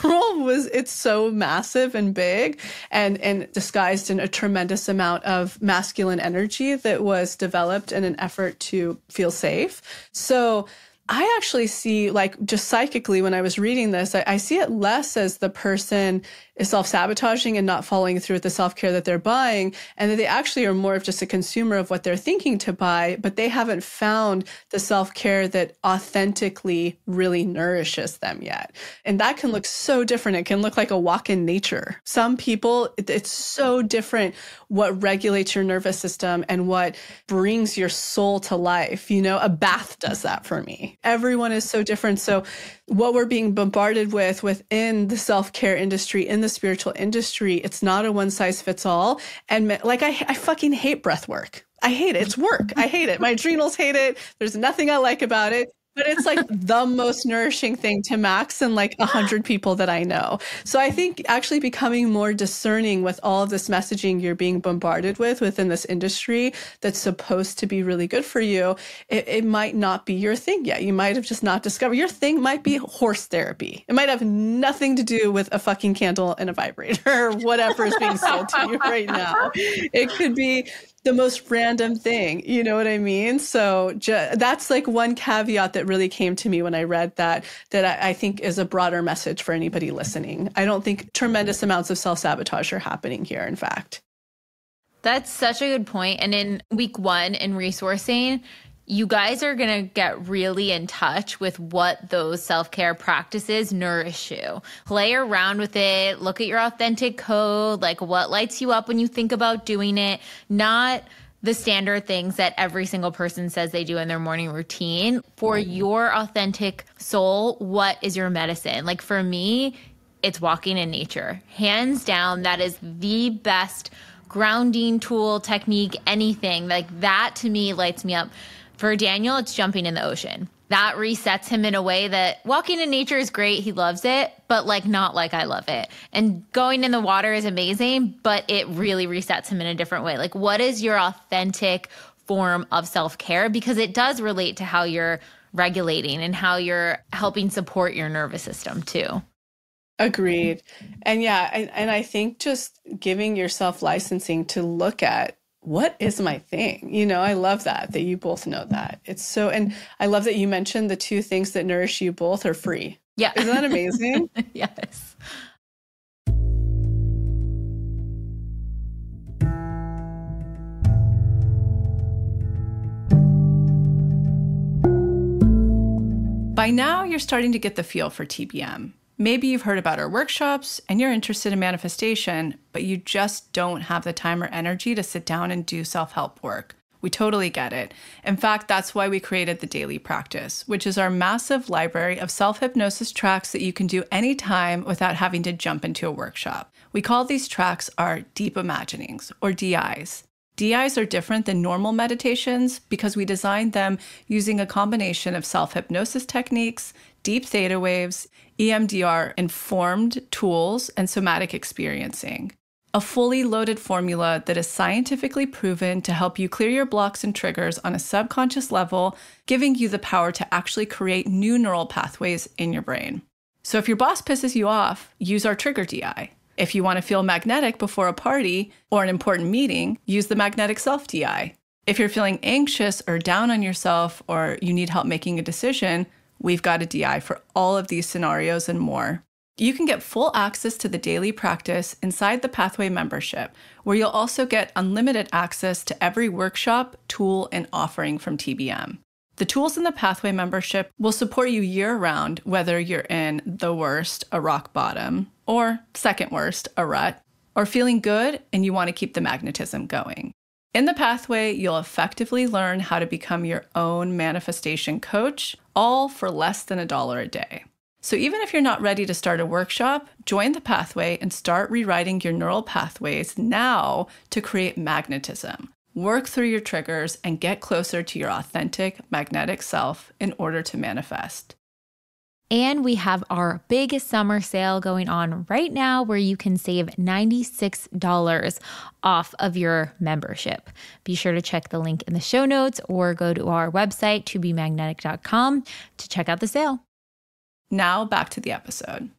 it's so massive and big and disguised in a tremendous amount of masculine energy that was developed in an effort to feel safe. So I actually see, like, just psychically when I was reading this, I see it less as the person is self-sabotaging and not following through with the self-care that they're buying, and that they actually are more of just a consumer of what they're thinking to buy, but they haven't found the self-care that authentically really nourishes them yet. And that can look so different. It can look like a walk in nature. Some people, it's so different what regulates your nervous system and what brings your soul to life. You know, a bath does that for me. Everyone is so different. So what we're being bombarded with within the self-care industry, in the spiritual industry, it's not a one size fits all. And like, I fucking hate breath work. I hate it. It's work. I hate it. My adrenals hate it. There's nothing I like about it. But it's like the most nourishing thing to Max and like 100 people that I know. So I think actually becoming more discerning with all of this messaging you're being bombarded with within this industry that's supposed to be really good for you, it might not be your thing yet. You might have just not discovered. Your thing might be horse therapy. It might have nothing to do with a fucking candle and a vibrator or whatever is being sold to you right now. It could be the most random thing, you know what I mean? So that's like one caveat that really came to me when I read that I think is a broader message for anybody listening. I don't think tremendous amounts of self-sabotage are happening here, in fact. That's such a good point. And in week 1 in resourcing, you guys are going to get really in touch with what those self-care practices nourish you. Play around with it. Look at your authentic code, like what lights you up when you think about doing it, not the standard things that every single person says they do in their morning routine. For your authentic soul, what is your medicine? Like for me, it's walking in nature. Hands down, that is the best grounding tool, technique, anything. Like that to me lights me up. For Daniel, it's jumping in the ocean. that resets him in a way that walking in nature is great. He loves it, but like not like I love it. And going in the water is amazing, but it really resets him in a different way. Like, what is your authentic form of self-care? Because it does relate to how you're regulating and how you're helping support your nervous system too. Agreed. And yeah, and I think just giving yourself licensing to look at what is my thing? I love that you both know that. It's so, and I love that you mentioned the two things that nourish you both are free. Yeah. Isn't that amazing? Yes. By now, you're starting to get the feel for TBM. Maybe you've heard about our workshops and you're interested in manifestation, but you just don't have the time or energy to sit down and do self-help work. We totally get it. In fact, that's why we created the Daily Practice, which is our massive library of self-hypnosis tracks that you can do anytime without having to jump into a workshop. We call these tracks our deep imaginings, or DIs. DIs are different than normal meditations because we designed them using a combination of self-hypnosis techniques, deep theta waves, EMDR informed tools, and somatic experiencing. A fully loaded formula that is scientifically proven to help you clear your blocks and triggers on a subconscious level, giving you the power to actually create new neural pathways in your brain. So if your boss pisses you off, use our trigger DI. If you want to feel magnetic before a party or an important meeting, use the magnetic self DI. If you're feeling anxious or down on yourself or you need help making a decision, we've got a DI for all of these scenarios and more. You can get full access to the Daily Practice inside the Pathway membership, where you'll also get unlimited access to every workshop, tool, and offering from TBM. The tools in the Pathway membership will support you year-round, whether you're in the worst, a rock bottom, or second worst, a rut, or feeling good and you want to keep the magnetism going. In the Pathway, you'll effectively learn how to become your own manifestation coach, all for less than $1 a day. So even if you're not ready to start a workshop, join the Pathway and start rewriting your neural pathways now to create magnetism. Work through your triggers and get closer to your authentic magnetic self in order to manifest. And we have our big summer sale going on right now where you can save $96 off of your membership. Be sure to check the link in the show notes or go to our website, tobemagnetic.com, to check out the sale. Now back to the episode.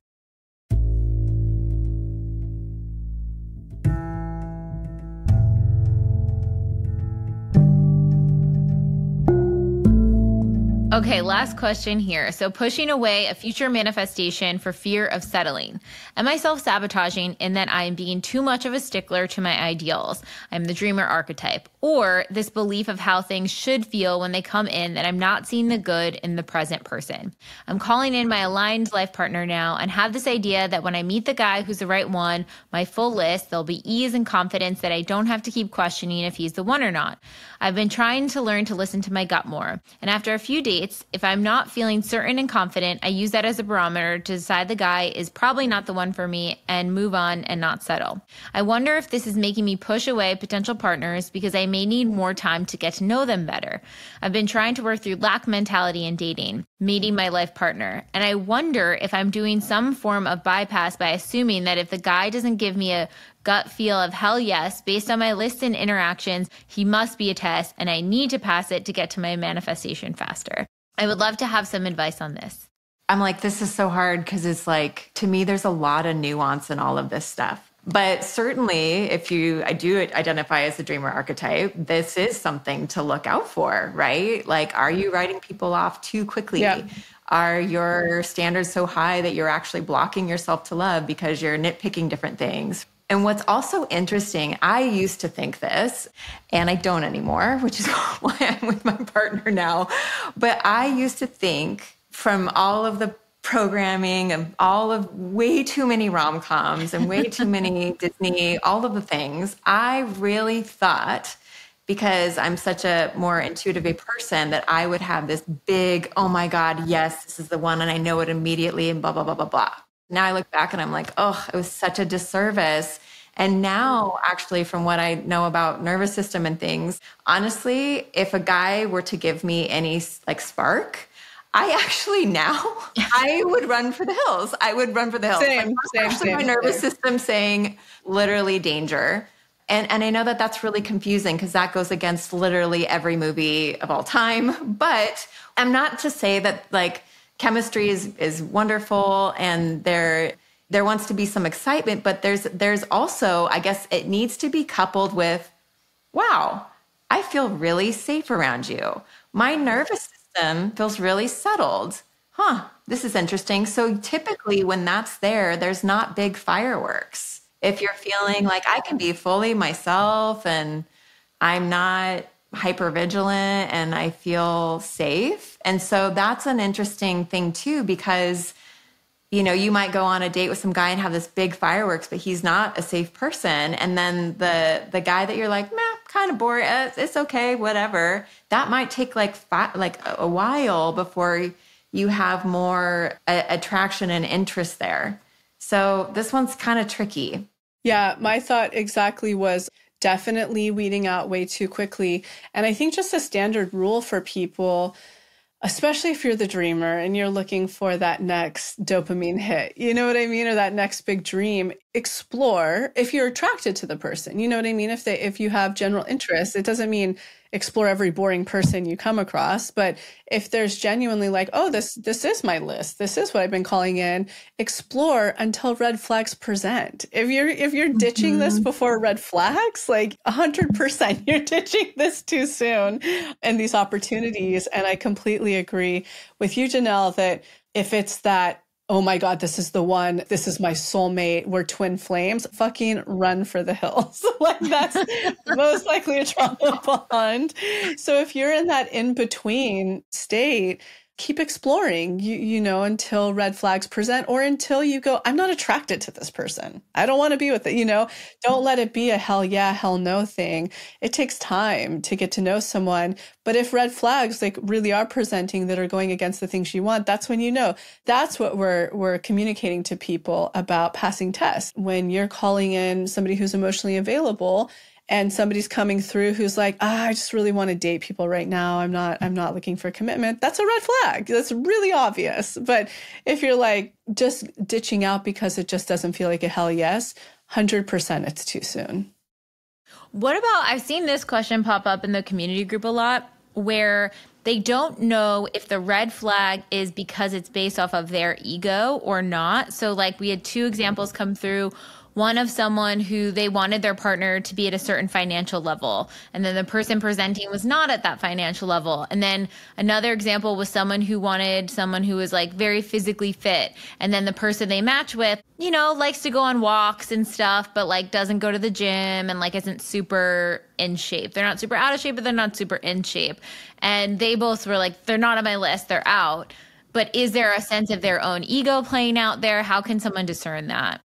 Okay, last question here. So pushing away a future manifestation for fear of settling. Am I self-sabotaging in that I am being too much of a stickler to my ideals? I'm the dreamer archetype. Or this belief of how things should feel when they come in that I'm not seeing the good in the present person. I'm calling in my aligned life partner now and have this idea that when I meet the guy who's the right one, my full list, there'll be ease and confidence that I don't have to keep questioning if he's the one or not. I've been trying to learn to listen to my gut more. And after a few dates, if I'm not feeling certain and confident, I use that as a barometer to decide the guy is probably not the one for me and move on and not settle. I wonder if this is making me push away potential partners because I may need more time to get to know them better. I've been trying to work through lack mentality in dating, meeting my life partner, and I wonder if I'm doing some form of bypass by assuming that if the guy doesn't give me a gut feel of hell yes, based on my list and interactions, he must be a test and I need to pass it to get to my manifestation faster. I would love to have some advice on this. I'm like, this is so hard because it's like, to me, there's a lot of nuance in all of this stuff. But certainly, I do identify as the dreamer archetype, this is something to look out for, right? Like, are you writing people off too quickly? Yeah. Are your standards so high that you're actually blocking yourself to love because you're nitpicking different things? And what's also interesting, I used to think this, and I don't anymore, which is why I'm with my partner now. But I used to think from all of the programming and all of way too many rom-coms and way too many Disney, all of the things, I really thought, because I'm such a more intuitive a person, that I would have this big, oh my God, yes, this is the one, and I know it immediately, and blah, blah, blah, blah, blah. Now I look back and I'm like, oh, it was such a disservice. And now, actually, from what I know about nervous system and things, honestly, if a guy were to give me any like spark, I actually now, I would run for the hills. I would run for the hills. Same. My nervous system saying literally danger. And I know that that's really confusing because that goes against literally every movie of all time. But I'm not to say that like chemistry is wonderful and there wants to be some excitement, but there's also, I guess it needs to be coupled with, wow, I feel really safe around you. My nervous system feels really settled. This is interesting. So typically when that's there, there's not big fireworks. If you're feeling like I can be fully myself and I'm not hypervigilant and I feel safe. And so that's an interesting thing too, because, you know, you might go on a date with some guy and have this big fireworks, but he's not a safe person. And then the guy that you're like, meh, kind of bored. It's okay, whatever. That might take like a while before you have more attraction and interest there. So this one's kind of tricky. Yeah, my thought exactly was definitely weeding out way too quickly. And I think just a standard rule for people, especially if you're the dreamer and you're looking for that next dopamine hit, you know what I mean? Or that next big dream, explore if you're attracted to the person, you know what I mean? If you have general interest, it doesn't mean explore every boring person you come across. But if there's genuinely like, oh, this is my list, this is what I've been calling in, explore until red flags present. If you're ditching this before red flags, like 100%, you're ditching this too soon and these opportunities. And I completely agree with you, Janelle, that if it's that, oh my God, this is the one, this is my soulmate, we're twin flames, fucking run for the hills. Like that's most likely a trauma bond. So if you're in that in-between state, keep exploring, you know, until red flags present or until you go, I'm not attracted to this person. I don't want to be with it. You know, don't let it be a hell yeah, hell no thing. It takes time to get to know someone. But if red flags like really are presenting that are going against the things you want, that's when you know. That's what we're communicating to people about passing tests. When you're calling in somebody who's emotionally available and somebody's coming through who's like, I just really want to date people right now. I'm not looking for commitment. That's a red flag. That's really obvious. But if you're like just ditching out because it just doesn't feel like a hell yes, 100% it's too soon. What about, I've seen this question pop up in the community group a lot where they don't know if the red flag is because it's based off of their ego or not. So like we had two examples come through. One of someone who they wanted their partner to be at a certain financial level. And then the person presenting was not at that financial level. And then another example was someone who wanted someone who was like very physically fit. And then the person they match with, you know, likes to go on walks and stuff, but like doesn't go to the gym and like isn't super in shape. They're not super out of shape, but they're not super in shape. And they both were like, they're not on my list, they're out. But is there a sense of their own ego playing out there? How can someone discern that?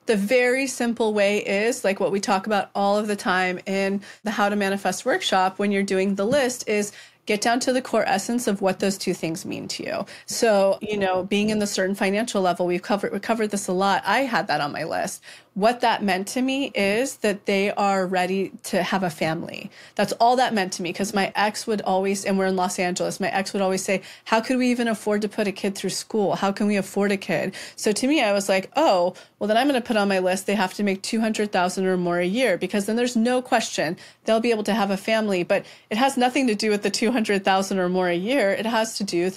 The very simple way is like what we talk about all of the time in the How to Manifest workshop when you're doing the list is get down to the core essence of what those two things mean to you. So, you know, being in the certain financial level, we covered this a lot. I had that on my list. What that meant to me is that they are ready to have a family. That's all that meant to me because my ex would always, and we're in Los Angeles, my ex would always say, how could we even afford to put a kid through school? How can we afford a kid? So to me, I was like, oh, well, then I'm going to put on my list, they have to make $200,000 or more a year because then there's no question they'll be able to have a family. But it has nothing to do with the $200,000 or more a year. It has to do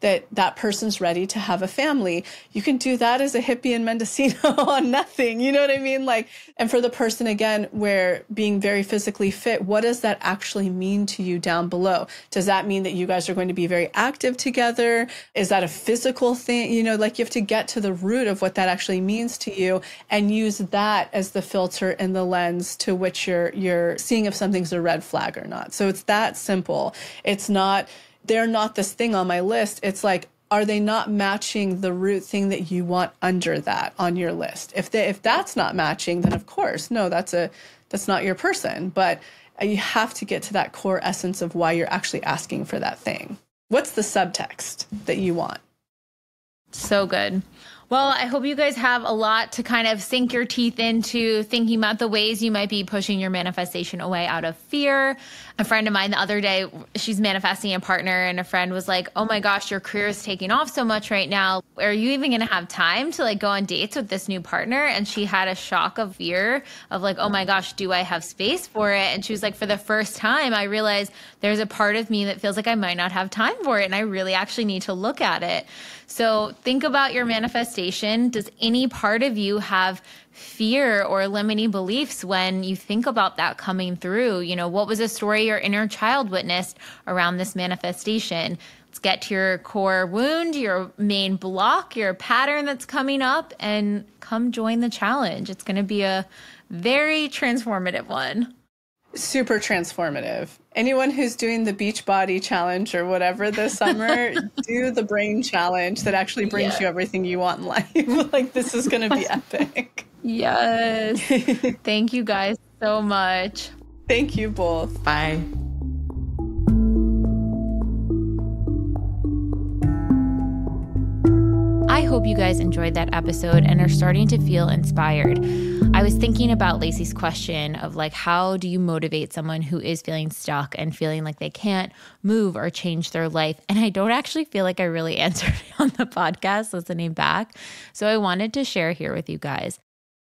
that person's ready to have a family. You can do that as a hippie in Mendocino on nothing. You know what I mean? Like, and for the person, again, where being very physically fit, what does that actually mean to you down below? Does that mean that you guys are going to be very active together? Is that a physical thing? You know, like you have to get to the root of what that actually means to you and use that as the filter and the lens to which you're seeing if something's a red flag or not. So it's that simple. It's not, they're not this thing on my list. It's like, are they not matching the root thing that you want under that on your list? If that's not matching, then of course, no, that's not your person. But you have to get to that core essence of why you're actually asking for that thing. What's the subtext that you want? So good. Well, I hope you guys have a lot to kind of sink your teeth into, thinking about the ways you might be pushing your manifestation away out of fear. A friend of mine the other day, she's manifesting a partner, and a friend was like, oh my gosh, your career is taking off so much right now. Are you even going to have time to like go on dates with this new partner? And she had a shock of fear of like, oh my gosh, do I have space for it? And she was like, for the first time, I realized there's a part of me that feels like I might not have time for it. And I really actually need to look at it. So think about your manifestation. Does any part of you have fear or limiting beliefs when you think about that coming through? You know, what was a story your inner child witnessed around this manifestation? Let's get to your core wound, your main block, your pattern that's coming up, and come join the challenge. It's going to be a very transformative one. Super transformative. Anyone who's doing the Beachbody challenge or whatever this summer, do the brain challenge that actually brings you everything you want in life. Like, this is going to be epic. Yes. Thank you guys so much. Thank you both. Bye. I hope you guys enjoyed that episode and are starting to feel inspired. I was thinking about Lacy's question of like, how do you motivate someone who is feeling stuck and feeling like they can't move or change their life? And I don't actually feel like I really answered it on the podcast listening back. So I wanted to share here with you guys.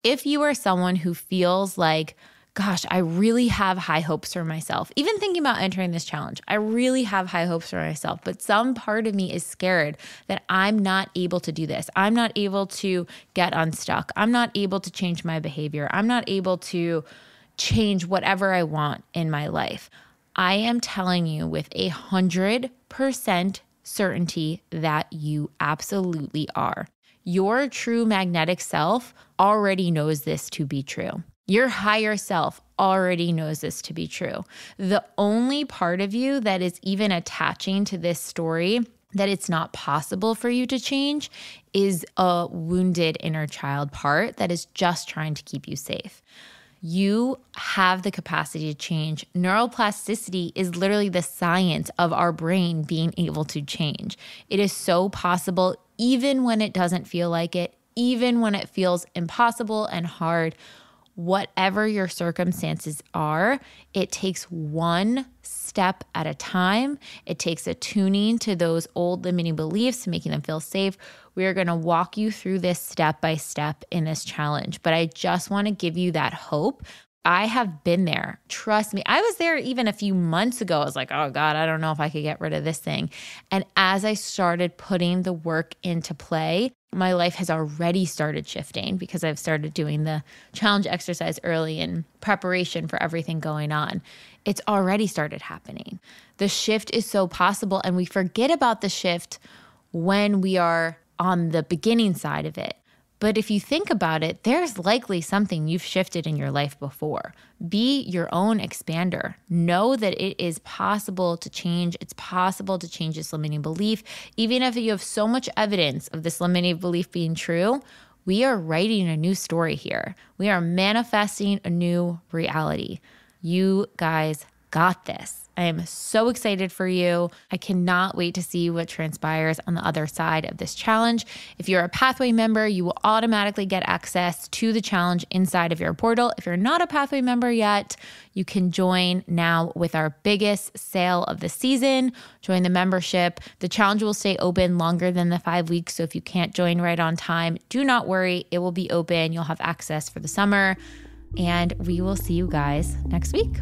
If you are someone who feels like, gosh, I really have high hopes for myself. Even thinking about entering this challenge, I really have high hopes for myself, but some part of me is scared that I'm not able to do this. I'm not able to get unstuck. I'm not able to change my behavior. I'm not able to change whatever I want in my life. I am telling you with 100% certainty that you absolutely are. Your true magnetic self already knows this to be true. Your higher self already knows this to be true. The only part of you that is even attaching to this story that it's not possible for you to change is a wounded inner child part that is just trying to keep you safe. You have the capacity to change. Neuroplasticity is literally the science of our brain being able to change. It is so possible, even when it doesn't feel like it, even when it feels impossible and hard. Whatever your circumstances are, it takes one step at a time. It takes attuning to those old limiting beliefs, making them feel safe. We are going to walk you through this step by step in this challenge. But I just want to give you that hope. I have been there. Trust me. I was there even a few months ago. I was like, oh God, I don't know if I could get rid of this thing. And as I started putting the work into play, my life has already started shifting because I've started doing the challenge exercise early in preparation for everything going on. It's already started happening. The shift is so possible, and we forget about the shift when we are on the beginning side of it. But if you think about it, there's likely something you've shifted in your life before. Be your own expander. Know that it is possible to change. It's possible to change this limiting belief. Even if you have so much evidence of this limiting belief being true, we are writing a new story here. We are manifesting a new reality. You guys got this. I am so excited for you. I cannot wait to see what transpires on the other side of this challenge. If you're a Pathway member, you will automatically get access to the challenge inside of your portal. If you're not a Pathway member yet, you can join now with our biggest sale of the season. Join the membership. The challenge will stay open longer than the 5 weeks. So if you can't join right on time, do not worry. It will be open. You'll have access for the summer. And we will see you guys next week.